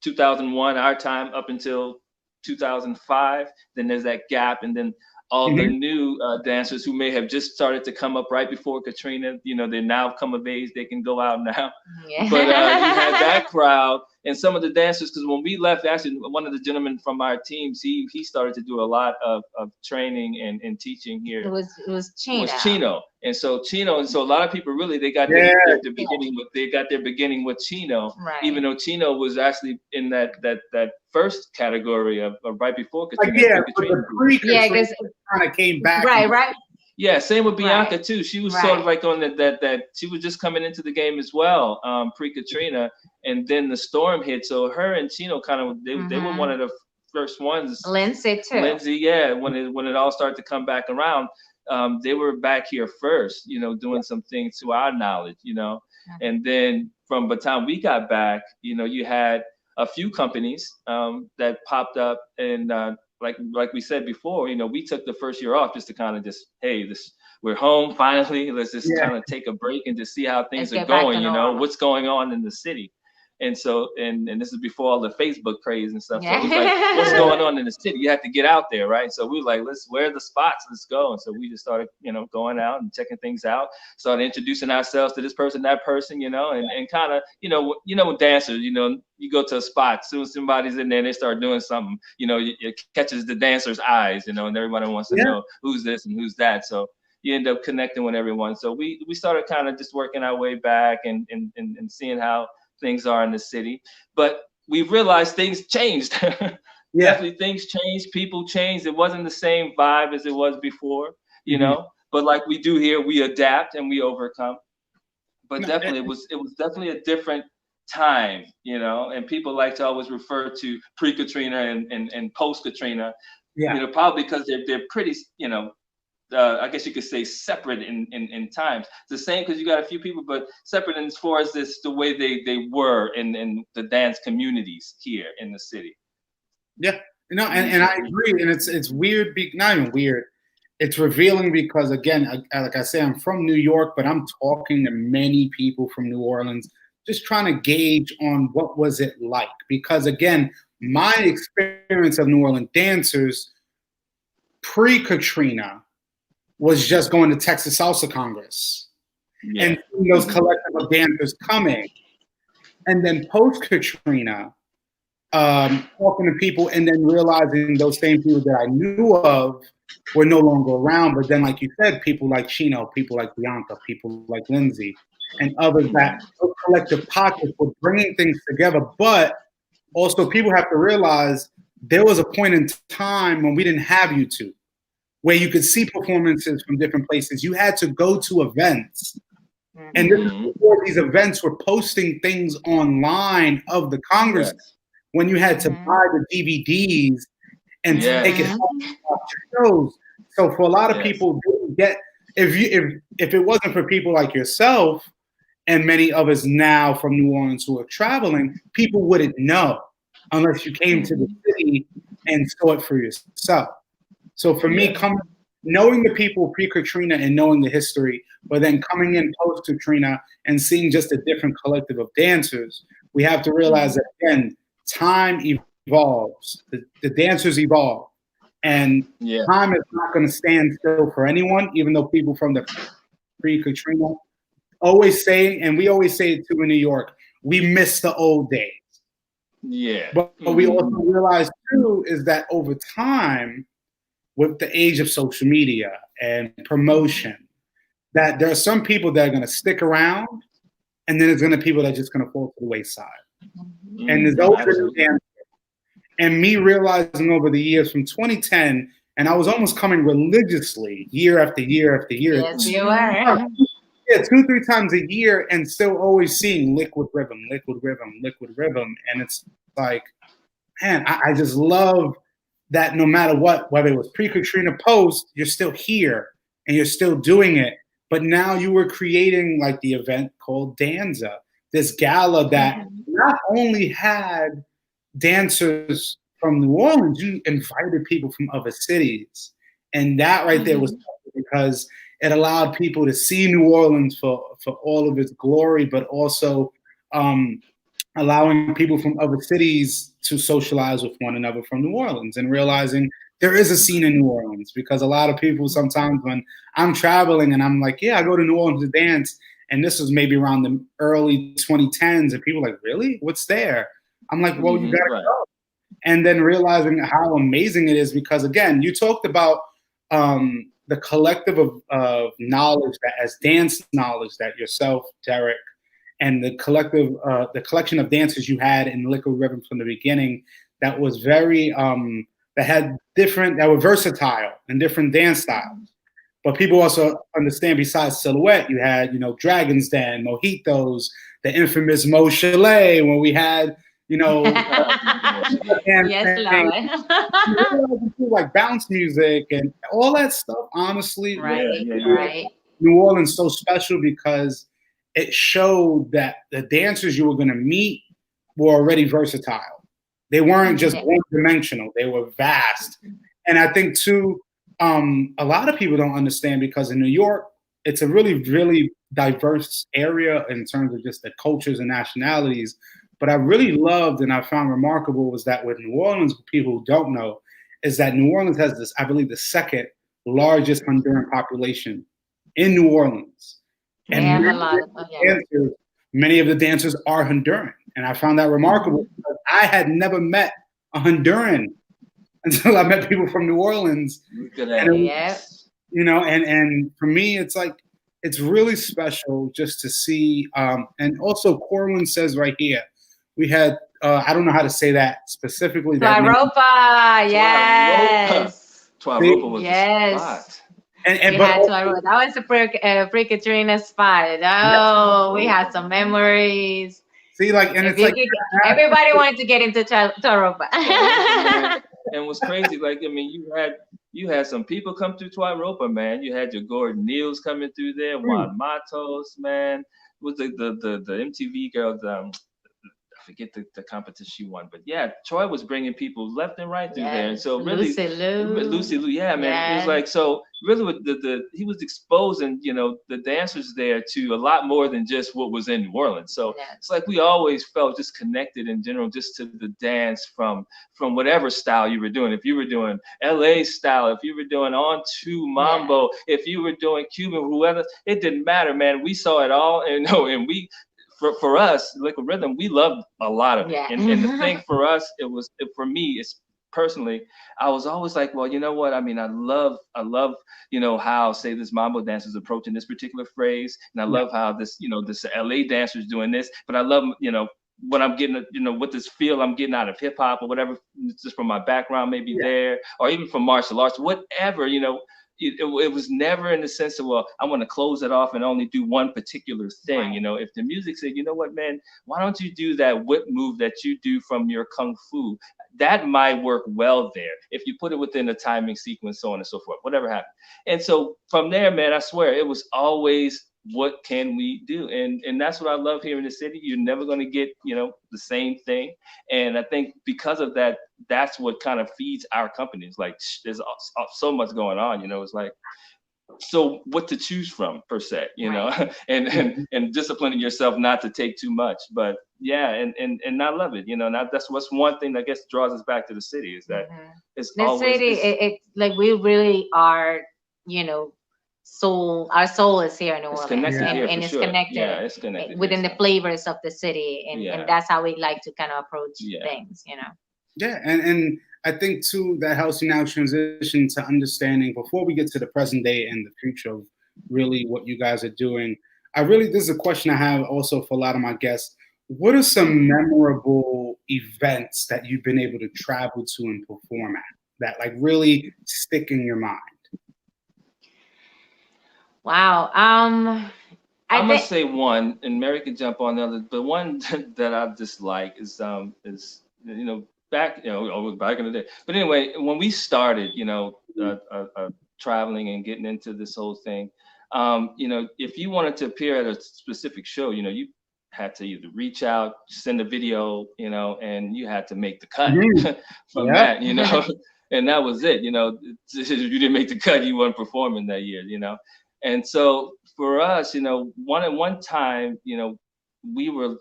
2001, our time, up until 2005. Then there's that gap, and then all the new dancers who may have just started to come up right before Katrina, they now come of age, they can go out now. But you had that crowd and some of the dancers, because when we left, actually one of the gentlemen from our teams, he started to do a lot of training and teaching here. It was Chino. And so a lot of people really, they got their beginning with Chino, even though Chino was actually in that first category of right before Katrina. Because kind of came back. Right. Yeah, same with Bianca too. She was sort of like on that she was just coming into the game as well, pre-Katrina, and then the storm hit. So her and Chino kind of they were one of the first ones. Lindsay too. When it all started to come back around, they were back here first, doing some things to our knowledge, and then from the time we got back, you had a few companies that popped up, and like we said before, we took the first year off just to kind of we're home finally. Let's just kind of take a break and just see how things are going, what's going on in the city. And so, and this is before all the Facebook craze and stuff. So it was like, what's going on in the city? You have to get out there, right? So we were like, where are the spots? Let's go. And so we just started, going out and checking things out. Started introducing ourselves to this person, that person, and kind of, with dancers, you go to a spot, soon as somebody's in there, they start doing something, it catches the dancer's eyes, and everybody wants to know who's this and who's that. So you end up connecting with everyone. So we started kind of just working our way back and seeing how things are in the city, but we realized things changed. Definitely things changed, people changed. It wasn't the same vibe as it was before, but like we do here, we adapt and we overcome. But definitely it was definitely a different time, and people like to always refer to pre-Katrina and post-Katrina, probably because they're pretty, I guess you could say separate in times. It's the same because you got a few people, but separate as far as the way they were in the dance communities here in the city. Yeah, and I agree, and it's weird, not even weird. It's revealing because, again, like I say, I'm from New York, but I'm talking to many people from New Orleans, just trying to gauge on what was it like. Because, again, my experience of New Orleans dancers pre-Katrina was just going to Texas Salsa Congress and seeing those collective of dancers coming. And then post-Katrina, talking to people and then realizing those same people that I knew of were no longer around. But then, like you said, people like Chino, people like Bianca, people like Lindsay, and others, that those collective pockets were bringing things together. But also people have to realize there was a point in time when we didn't have YouTube. where you could see performances from different places. You had to go to events. And this is before these events were posting things online of the Congress, when you had to buy the DVDs and take it home and watch your shows. So for a lot of people, didn't get, if it wasn't for people like yourself and many of us now from New Orleans who are traveling, people wouldn't know unless you came to the city and saw it for yourself. So for me, knowing the people pre-Katrina and knowing the history, but then coming in post-Katrina and seeing just a different collective of dancers, we have to realize that, again, time evolves. The dancers evolve. And time is not going to stand still for anyone, even though people from the pre-Katrina always say, and we always say it too in New York, we miss the old days. Yeah. But we also realize too is that over time, with the age of social media and promotion, that there are some people that are going to stick around, and then there's going to be people that are just going to fall to the wayside. And there's always a dancer. And me realizing over the years from 2010, and I was almost coming religiously year after year after year. Yes, you were. Yeah, 2-3 times a year, and still always seeing liquid rhythm. And it's like, man, I just love that no matter what, whether it was pre-Katrina, post, you're still here and you're still doing it. But now you were creating like the event called Danza, this gala that not only had dancers from New Orleans, you invited people from other cities. And that right there was because it allowed people to see New Orleans for all of its glory, but also allowing people from other cities to socialize with one another from New Orleans and realizing there is a scene in New Orleans. Because a lot of people sometimes when I'm traveling and I'm like, yeah, I go to New Orleans to dance, and this was maybe around the early 2010s, and people are like, really? What's there? I'm like, well, you gotta go. And then realizing how amazing it is, because again, you talked about the collective of knowledge that as dance knowledge that yourself, Derik, and the collective, the collection of dancers you had in Liquid Rhythm from the beginning, that was very, that had different, that were versatile and different dance styles. But people also understand, besides Silhouette, you had, you know, Dragon's Den, Mojitos, the infamous Mo Chalet, when we had, you know, yes, love it. like bounce music and all that stuff. Honestly, right. New Orleans so special because it showed that the dancers you were going to meet were already versatile. They weren't just one-dimensional. They were vast. And I think, too, a lot of people don't understand, because in New York, it's a really, really diverse area in terms of just the cultures and nationalities. But I really loved and I found remarkable was that with New Orleans, people who don't know, is that New Orleans has this, I believe, the second largest Honduran population in New Orleans. And many of the dancers are Honduran. And I found that remarkable because I had never met a Honduran until I met people from New Orleans. You know, and for me, it's like, it's really special just to see. And also, Corwin says right here, we had, I don't know how to say that specifically. Twaropa, yes. Twaropa was the spot. That was a pre-Katrina spot. Oh, we had some memories. See, like, and it's like everybody wanted to get into Twaropa. And what's crazy, like, I mean, you had some people come through Twaropa, man. You had your Gordon Neals coming through there, Juan Matos, man. It was the MTV girls. I forget the competition she won, but yeah, Troy was bringing people left and right through there, and so really, Lucy Lou, yeah, man, it was like, so really with he was exposing, you know, the dancers there to a lot more than just what was in New Orleans. So it's like we always felt just connected in general, just to the dance from whatever style you were doing. If you were doing LA style, if you were doing on-two mambo, if you were doing Cuban, whoever, it didn't matter, man. We saw it all, and we. For us, Liquid Rhythm, we loved a lot of it. And the thing for us, for me, it's personally, I was always like, well, you know what? I mean, I love, you know, how, say, this mambo dancer is approaching this particular phrase. And I love how this, you know, this LA dancer is doing this. But I love, you know, what I'm getting, what this feel I'm getting out of hip hop or whatever, just from my background, maybe there, or even from martial arts, whatever, it was never in the sense of, well, I want to close it off and only do one particular thing. Right. If the music said, you know what, man, why don't you do that whip move that you do from your kung fu? That might work well there if you put it within the timing sequence, so on and so forth, whatever happened. And so from there, man, I swear it was always, what can we do? And that's what I love here in the city. You're never going to get, the same thing. And I think because of that, that's what kind of feeds our companies. Like, there's so much going on, it's like, so what to choose from per se, right. and disciplining yourself not to take too much. But yeah, and I love it, that's what's one thing that I guess draws us back to the city, is that it's the always city. It's like we really are, our soul is here in New Orleans, and it's connected. Yeah, it's connected within the flavors of the city, and that's how we like to kind of approach things, Yeah, and I think too that helps you now transition to understanding before we get to the present day and the future of really what you guys are doing. This is a question I have also for a lot of my guests. What are some memorable events that you've been able to travel to and perform at that like really stick in your mind? Wow. I'm gonna say one, and Mary can jump on the other. But one that I dislike is back back in the day. But anyway, when we started, traveling and getting into this whole thing, if you wanted to appear at a specific show, you had to either reach out, send a video, and you had to make the cut from that, and that was it. If you didn't make the cut, you weren't performing that year, And so for us, one time, we were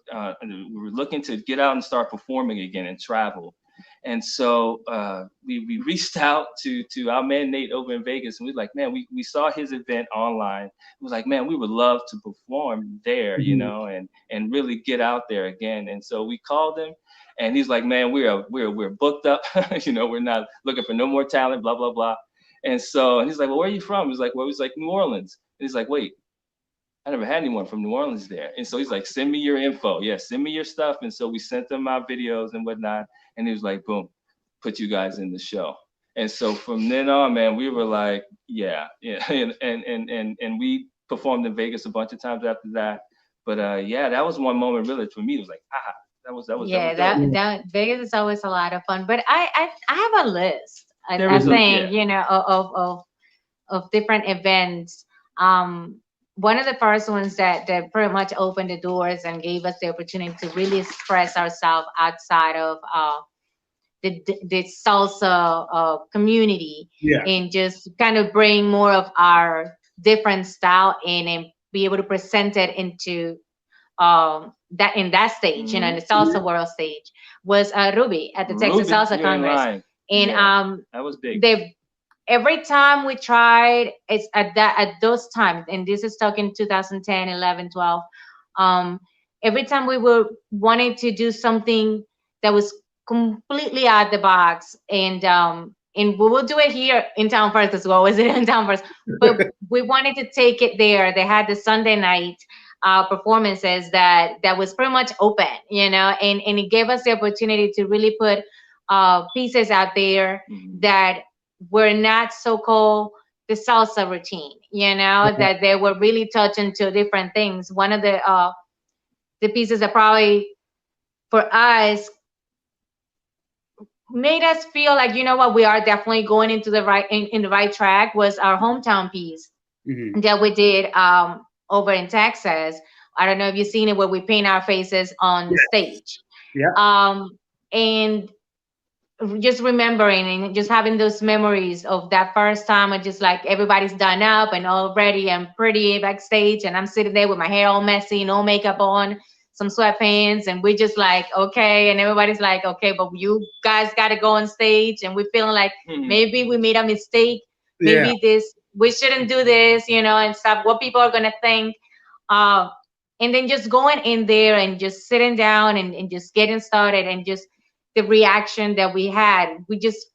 looking to get out and start performing again and travel. And so we reached out to our man Nate over in Vegas, and we were like, man, we saw his event online. It was like, man, we would love to perform there, and really get out there again. And so we called him, and he's like, man, we're booked up, we're not looking for no more talent, blah blah blah. And so, and he's like, well, where are you from? He's like, well, he's like, New Orleans. And he's like, wait, I never had anyone from New Orleans there. And so he's like, send me your info. Yeah, send me your stuff. And so we sent him our videos and whatnot. And he was like, boom, put you guys in the show. And so from then on, man, we were like, yeah. And we performed in Vegas a bunch of times after that. But that was one moment really for me. It was like, that was that Vegas is always a lot of fun. But I have a list. I think, of different events. One of the first ones that pretty much opened the doors and gave us the opportunity to really express ourselves outside of the salsa community, and just kind of bring more of our different style in and be able to present it into that in that stage, in the salsa world stage, was Ruby at the Texas Salsa Congress. And that was big. Every time we tried, it's at those times, and this is talking 2010, 11, 12. Every time we were wanting to do something that was completely out the box, and we will do it here in town first as well. Was it in town first? But we wanted to take it there. They had the Sunday night performances that was pretty much open, and it gave us the opportunity to really put pieces out there that were not so-called the salsa routine, that they were really touching to different things. One of the pieces that probably for us made us feel like, what, we are definitely going into the right in the right track was our hometown piece that we did over in Texas. I don't know if you've seen it, where we paint our faces on stage. And just remembering and just having those memories of that first time, and just like everybody's done up and all ready and pretty backstage, and I'm sitting there with my hair all messy, no makeup on, some sweatpants, and we're just like, okay, and everybody's like, okay, but you guys got to go on stage, and we're feeling like maybe we made a mistake, maybe we shouldn't do this, and stuff, what people are gonna think, and then just going in there and just sitting down and just getting started, and just the reaction that we had, we just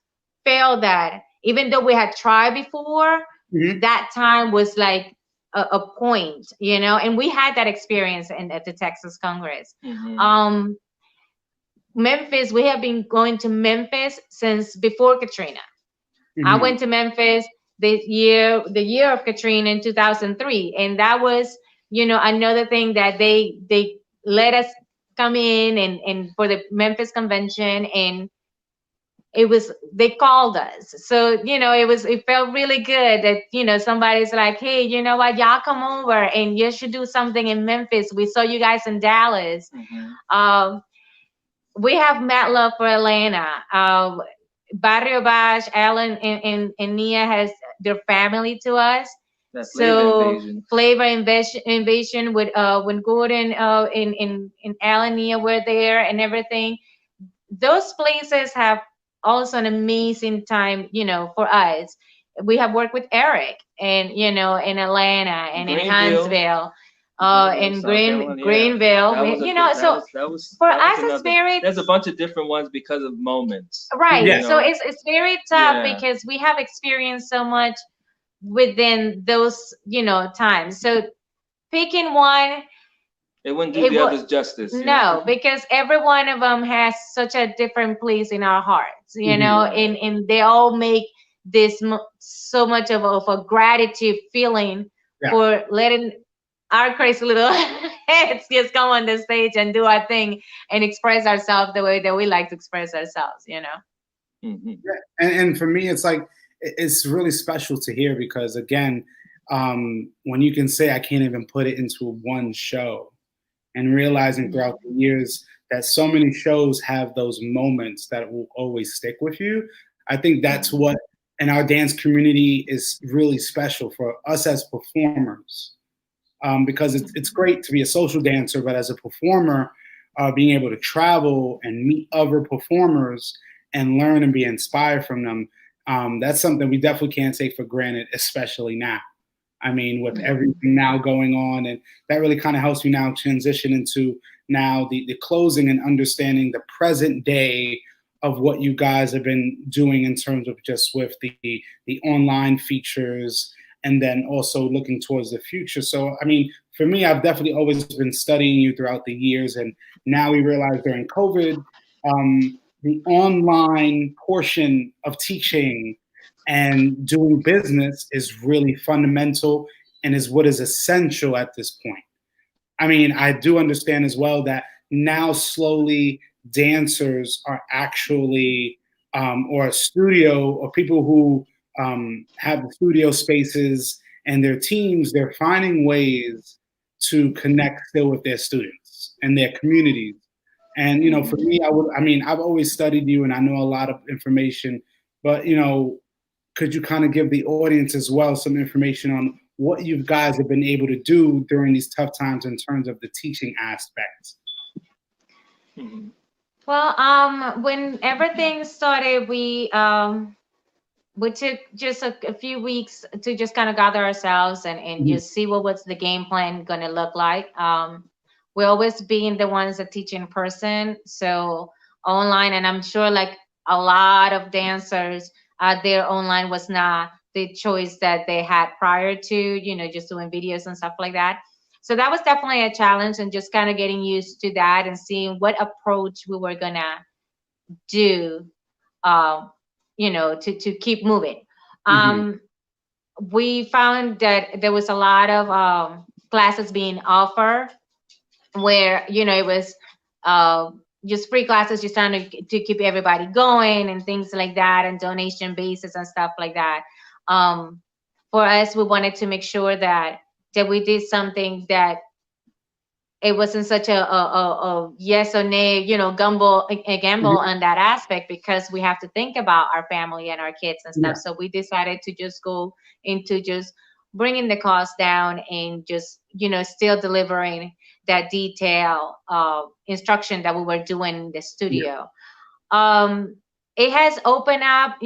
felt that even though we had tried before, that time was like a point, and we had that experience at the Texas Congress. Memphis, we have been going to Memphis since before Katrina. I went to Memphis the year of Katrina in 2003, and that was, another thing that they let us come in and for the Memphis convention, and they called us. So, it felt really good that, somebody's like, hey, you know what, y'all come over and you should do something in Memphis. We saw you guys in Dallas. We have mad love for Atlanta. Barrio Bash, Alan and Nia has their family to us. That Flavor Invasion with when Gordon and Alan Nia were there and everything. Those places have also an amazing time, for us. We have worked with Eric and in Atlanta and in Huntsville. In Greenville, for us, it's very. There's a bunch of different ones because of moments, right? Yeah. So it's very tough because we have experienced so much within those times. So picking one, it wouldn't do the others justice. No, because every one of them has such a different place in our hearts, and they all make this so much of a gratitude feeling for letting our crazy little heads just come on the stage and do our thing and express ourselves the way that we like to express ourselves, Yeah. And for me, it's like, it's really special to hear because, again, when you can say I can't even put it into one show, and realizing throughout the years that so many shows have those moments that will always stick with you. I think that's what in our dance community is really special for us as performers. Because it's great to be a social dancer, but as a performer, being able to travel and meet other performers and learn and be inspired from them, that's something we definitely can't take for granted, especially now. I mean, with everything now going on, and that really kind of helps me now transition into now the closing and understanding the present day of what you guys have been doing in terms of just with the online features, and then also looking towards the future. So, I mean, for me, I've definitely always been studying you throughout the years, and now we realize during COVID, the online portion of teaching and doing business is really fundamental and is what is essential at this point. I mean, I do understand as well that now slowly dancers are actually, or a studio, or people who have the studio spaces and their teams, they're finding ways to connect still with their students and their communities. And, for me, I've always studied you and I know a lot of information, but, could you kind of give the audience as well some information on what you guys have been able to do during these tough times in terms of the teaching aspects? Well, when everything started, we took just a few weeks to just kind of gather ourselves and just see what was the game plan going to look like. We always being the ones that teach in person, so online, and I'm sure like a lot of dancers their online was not the choice that they had prior to, just doing videos and stuff like that. So that was definitely a challenge, and just kind of getting used to that and seeing what approach we were gonna do, to keep moving. We found that there was a lot of classes being offered where, it was just free classes, just trying to keep everybody going and things like that, and donation basis and stuff like that. For us, we wanted to make sure that we did something that it wasn't such a yes or nay, gamble on that aspect, because we have to think about our family and our kids and stuff. So we decided to just go into just bringing the cost down and just, still delivering that detail instruction that we were doing in the studio. It has opened up,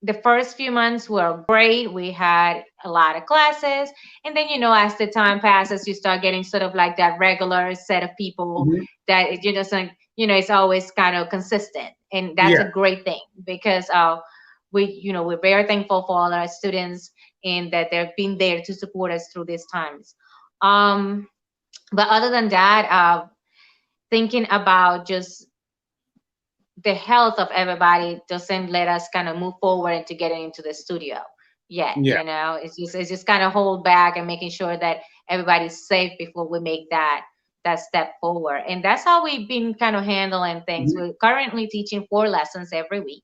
the first few months were great. We had a lot of classes, and then, as the time passes, you start getting sort of like that regular set of people that it's always kind of consistent, and that's a great thing, because we're very thankful for all our students and that they've been there to support us through these times. But other than that, thinking about just the health of everybody doesn't let us kind of move forward into getting into the studio yet. Yeah. It's just kind of hold back and making sure that everybody's safe before we make that step forward. And that's how we've been kind of handling things. We're currently teaching 4 lessons every week.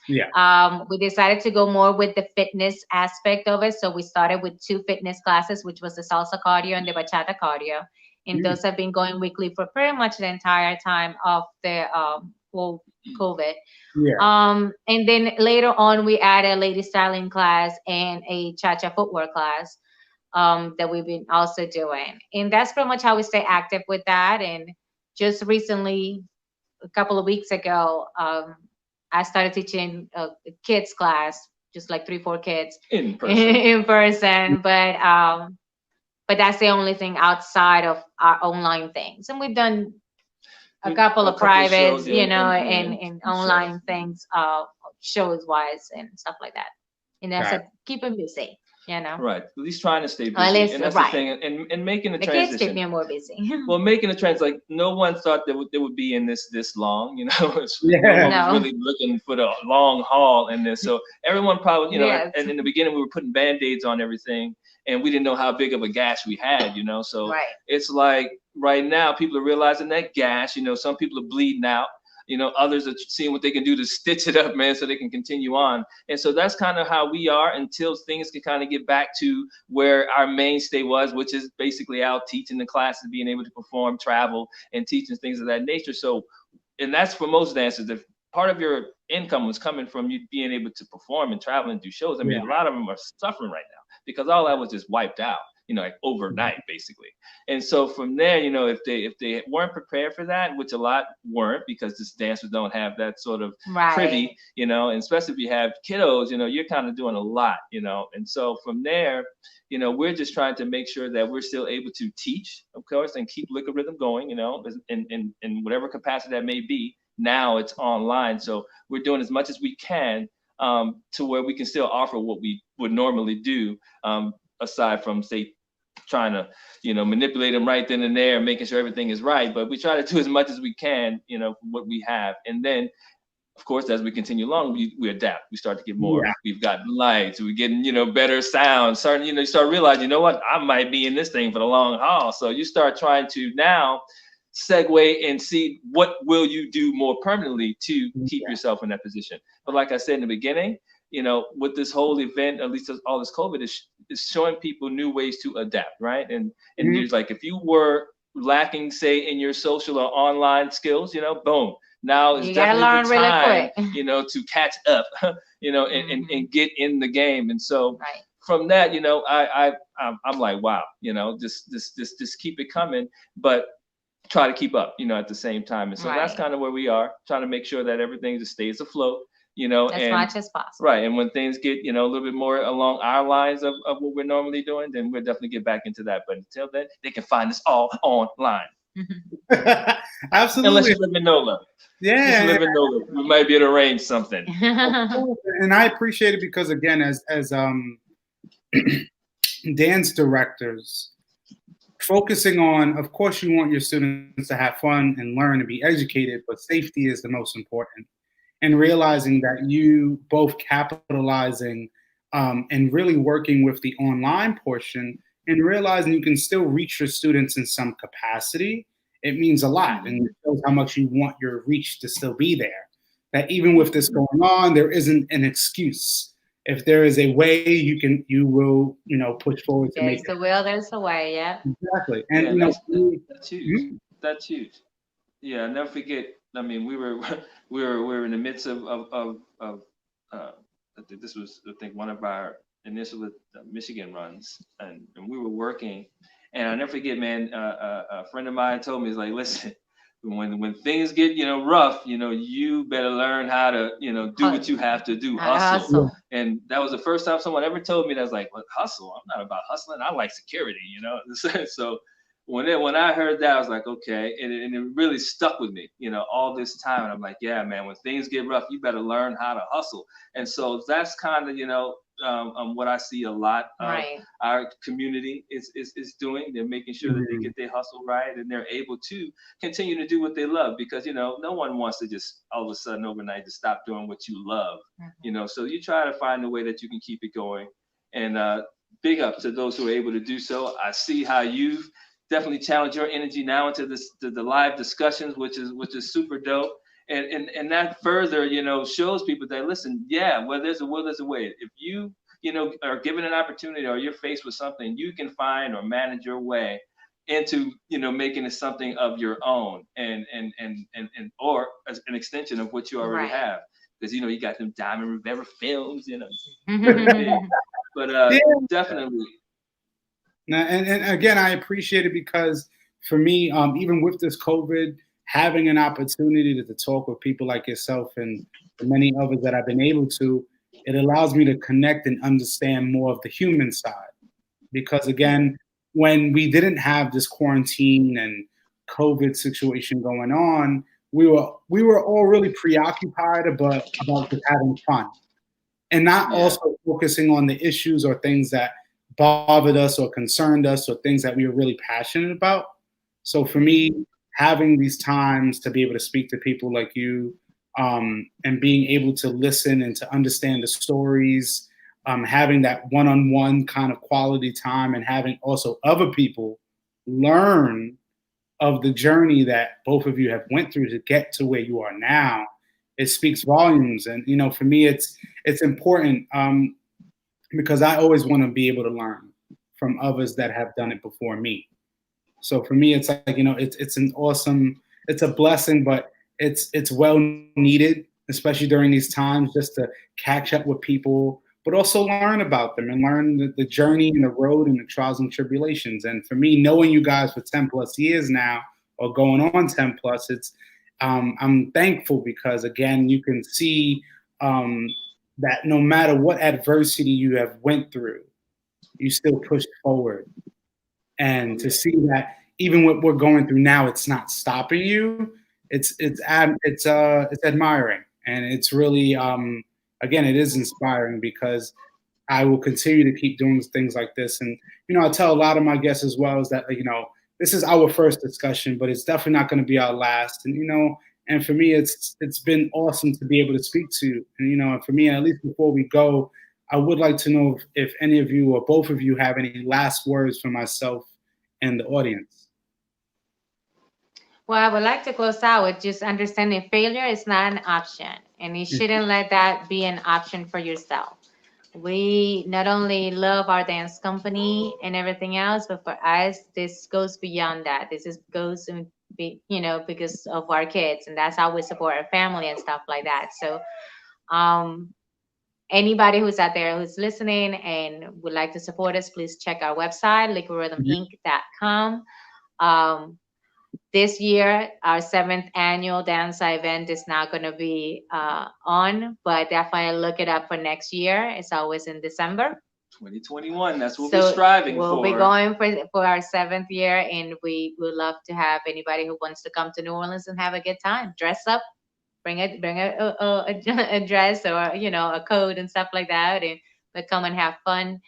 Yeah. We decided to go more with the fitness aspect of it. So we started with 2 fitness classes, which was the salsa cardio and the bachata cardio. And those have been going weekly for pretty much the entire time of the whole COVID. Yeah. And then later on, we added a lady styling class and a cha-cha footwear class that we've been also doing. And that's pretty much how we stay active with that. And just recently, a couple of weeks ago, I started teaching a kids class, just like 3-4 kids in person. in person. But that's the only thing outside of our online things. And we've done a couple of privates, and online things, shows wise and stuff like that. And I said, keep them busy. Right. At least trying to stay busy. And that's the thing. And making the transition. Kids keep me more busy. Well, making the transition, like no one thought that they would be in this long, No one was really looking for the long haul in this. So everyone probably, and in the beginning we were putting Band-Aids on everything and we didn't know how big of a gash we had, So it's like right now people are realizing that gash, some people are bleeding out. Others are seeing what they can do to stitch it up, man, so they can continue on. And so that's kind of how we are until things can kind of get back to where our mainstay was, which is basically out teaching the classes, being able to perform, travel, and teaching things of that nature. So, and that's for most dancers. If part of your income was coming from you being able to perform and travel and do shows, I mean, a lot of them are suffering right now because all that was just wiped out. Like overnight, basically. And so from there, if they weren't prepared for that, which a lot weren't, because these dancers don't have that sort of privy, and especially if you have kiddos, you're kind of doing a lot, and so from there, we're just trying to make sure that we're still able to teach, of course, and keep Liquid Rhythm going, in whatever capacity that may be. Now it's online, so we're doing as much as we can to where we can still offer what we would normally do. Aside from, say, trying to, manipulate them right then and there, making sure everything is right. But we try to do as much as we can, what we have. And then, of course, as we continue along, we adapt. We start to get more. Yeah. We've got lights. We're getting, better sound. Starting, you start realizing, what, I might be in this thing for the long haul. So you start trying to now segue and see what will you do more permanently to keep yourself in that position. But like I said in the beginning, with this whole event, at least all this COVID is showing people new ways to adapt, right? And there's like, if you were lacking, say, in your social or online skills, boom, now is definitely the time, really to catch up, and get in the game. And so from that, I'm like, wow, just keep it coming, but try to keep up, at the same time. And so that's kind of where we are, trying to make sure that everything just stays afloat. As much as possible. Right. And when things get, a little bit more along our lines of what we're normally doing, then we'll definitely get back into that. But until then, they can find us all online. Absolutely. Unless you live in NOLA. Yeah. You live in NOLA. We might be able to arrange something. And I appreciate it because, again, as dance directors, focusing on, of course, you want your students to have fun and learn and be educated, but safety is the most important. And realizing that you both capitalizing and really working with the online portion and realizing you can still reach your students in some capacity, it means a lot. And it shows how much you want your reach to still be there. That even with this going on, there isn't an excuse. If there is a way, you will push forward to make it. There's the will, there's the way, yeah. Exactly. And that's huge. That's huge. Yeah, I'll never forget. I mean, we were in the midst of this was, I think, one of our initial Michigan runs, and we were working, and I'll never forget, man. A friend of mine told me, he's like, listen, when things get rough, you better learn how to do what you have to do, hustle. And that was the first time someone ever told me that. I was like, what, hustle? I'm not about hustling. I like security, So when I heard that, I was like, okay, and it really stuck with me, all this time. And I'm like, yeah, man, when things get rough, you better learn how to hustle. And so that's kind of, what I see a lot of Right. our community is doing. They're making sure that they get their hustle right, and they're able to continue to do what they love, because no one wants to just all of a sudden overnight to stop doing what you love. So you try to find a way that you can keep it going. And big up to those who are able to do so. I see how you've definitely challenged your energy now into the live discussions, which is super dope. And that further, shows people that, listen, yeah, well, there's a will, there's a way. If you, are given an opportunity, or you're faced with something, you can find or manage your way into, making it something of your own, and or as an extension of what you already have. Because you got them Diamond Rivera films, but definitely. Now, and again, I appreciate it, because for me, even with this COVID, having an opportunity to talk with people like yourself and the many others that I've been able to, it allows me to connect and understand more of the human side. Because again, when we didn't have this quarantine and COVID situation going on, we were all really preoccupied about just having fun, and not also focusing on the issues or things that bothered us or concerned us or things that we were really passionate about. So for me, having these times to be able to speak to people like you, and being able to listen and to understand the stories, having that one-on-one kind of quality time, and having also other people learn of the journey that both of you have went through to get to where you are now, it speaks volumes. And for me, it's important, because I always want to be able to learn from others that have done it before me. So for me, it's like, it's an awesome, it's a blessing, but it's well needed, especially during these times, just to catch up with people, but also learn about them and learn the journey and the road and the trials and tribulations. And for me, knowing you guys for 10 plus years now, or going on 10 plus, I'm thankful, because again, you can see that no matter what adversity you have went through, you still push forward. And to see that even what we're going through now, it's not stopping you. It's admiring, and it's really again, it is inspiring, because I will continue to keep doing things like this. And I tell a lot of my guests as well, is that this is our first discussion, but it's definitely not going to be our last. And for me, it's been awesome to be able to speak to you. And for me, at least before we go, I would like to know if any of you or both of you have any last words for myself and the audience. Well, I would like to close out with just understanding failure is not an option, and you shouldn't let that be an option for yourself. We not only love our dance company and everything else, but for us, this goes beyond that. Goes to be, because of our kids, and that's how we support our family and stuff like that. So, anybody who's out there who's listening and would like to support us, please check our website, liquidrhythminc.com. This year, our 7th annual dance event is not going to be on, but definitely look it up for next year. It's always in December. 2021, that's what we're striving for. We'll be going for our 7th year, and we would love to have anybody who wants to come to New Orleans and have a good time. Dress up, bring a dress, or a coat and stuff like that, and but come and have fun.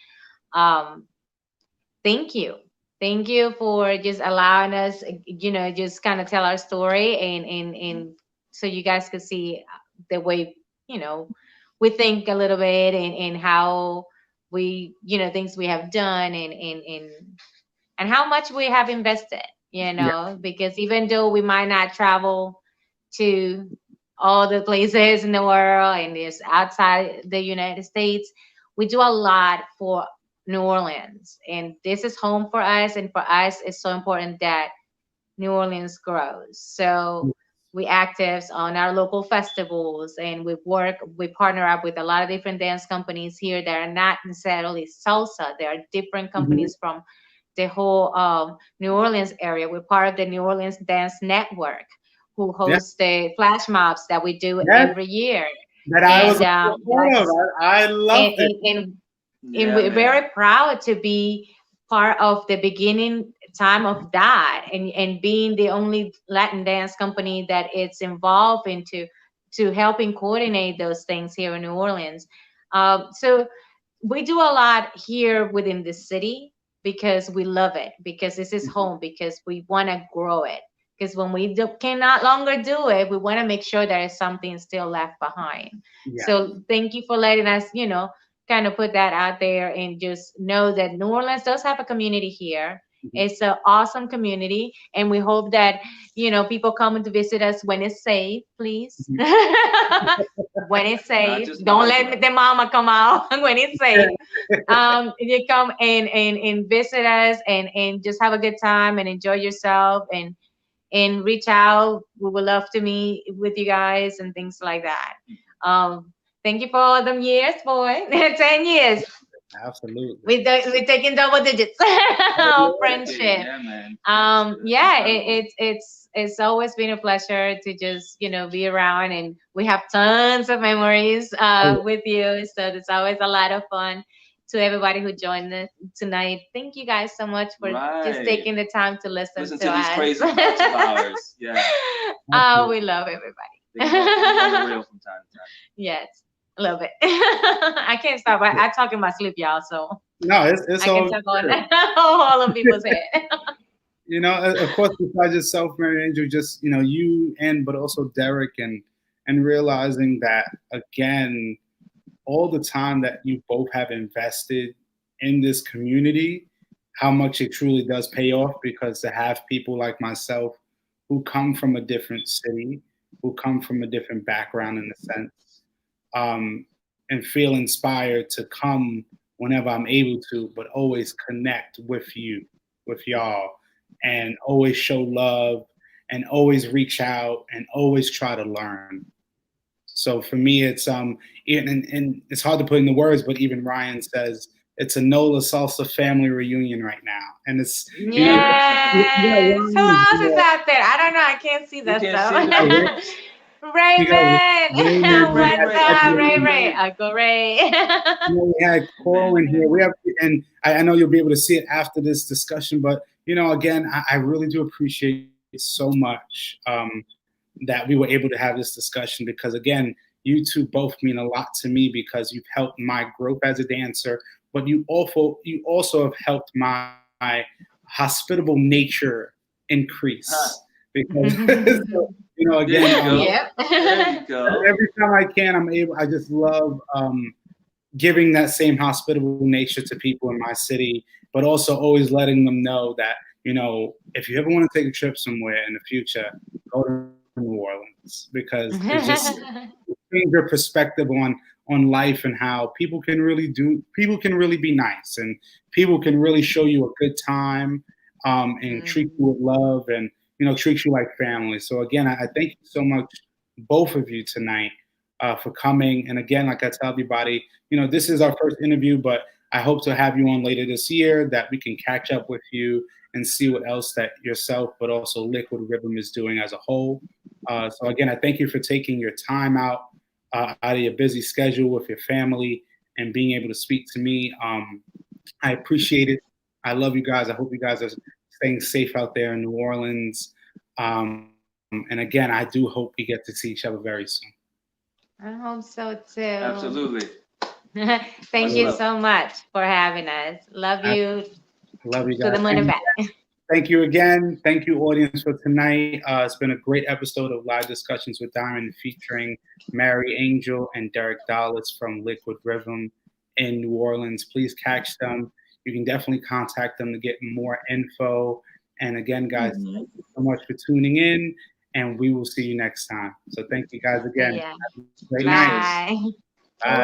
Thank you. Thank you for just allowing us, just kind of tell our story, and so you guys could see the way, we think a little bit, and how we, things we have done, and how much we have invested, because even though we might not travel to all the places in the world and it's outside the United States, we do a lot for New Orleans, and this is home for us, and for us it's so important that New Orleans grows. So we active on our local festivals, and we partner up with a lot of different dance companies here that are not necessarily salsa. There are different companies from the whole New Orleans area. We're part of the New Orleans Dance Network, who hosts the flash mobs that we do every year. That I was I loved it. And we're very proud to be part of the beginning time of that, and being the only Latin dance company that it's involved into helping coordinate those things here in New Orleans. So we do a lot here within the city because we love it, because this is home, because we want to grow it. Because when we cannot longer do it, we want to make sure there is something still left behind. Yeah. So thank you for letting us, kind of put that out there, and just know that New Orleans does have a community here. It's an awesome community, and we hope that people coming to visit us when it's safe, please. When it's safe, don't let the mama come out when it's safe. You come and visit us, and just have a good time and enjoy yourself, and reach out. We would love to meet with you guys and things like that. Thank you for all them years, boy. 10 years. Absolutely. We're taking double digits of friendship. Yeah, man. It's always been a pleasure to just be around, and we have tons of memories with you. So it's always a lot of fun. To everybody who joined us tonight, thank you guys so much for just taking the time to listen to these us. Crazy thoughts of ours. Yeah. We love everybody. They love real from time to time. Yes. Love it. I can't stop. I talk in my sleep, y'all. So no, it's I can talk on all of people's head. Of course, besides yourself, Mariangel, just you but also Derik, and realizing that again, all the time that you both have invested in this community, how much it truly does pay off. Because to have people like myself who come from a different city, who come from a different background in a sense. And feel inspired to come whenever I'm able to, but always connect with y'all, and always show love, and always reach out, and always try to learn. So for me, it's and it's hard to put into words, but even Ryan says it's a NOLA salsa family reunion right now, and it's who else is out there? I don't know. I can't see that stuff. Raven, what's up, Ray? Uncle Ray. We had Coral in here. We have, and I know you'll be able to see it after this discussion. But again, I really do appreciate it so much that we were able to have this discussion, because again, you two both mean a lot to me, because you've helped my growth as a dancer, but you also have helped my hospitable nature increase. Because again, there you go. Every time I can, I just love giving that same hospitable nature to people in my city, but also always letting them know that, if you ever want to take a trip somewhere in the future, go to New Orleans, because it's just change your perspective on life, and how people can really be nice, and people can really show you a good time, and treat you with love, and treat you like family. So again, I thank you so much, both of you tonight, for coming. And again, like I tell everybody, this is our first interview, but I hope to have you on later this year, that we can catch up with you and see what else that yourself, but also Liquid Rhythm is doing as a whole. So again, I thank you for taking your time out of your busy schedule with your family, and being able to speak to me. I appreciate it. I love you guys. I hope you guys are staying safe out there in New Orleans. And again, I do hope we get to see each other very soon. I hope so too. Absolutely. Thank you so much for having us. Love you. Love you guys. To the moon and back. Thank you again. Thank you, audience, for tonight. It's been a great episode of Live Discussions with Diamond, featuring Mariangel and Derik Dallas from Liquid Rhythm in New Orleans. Please catch them. You can definitely contact them to get more info. And again, guys, thank you so much for tuning in, and we will see you next time. So thank you guys again. Yeah. Great night. Bye. Bye.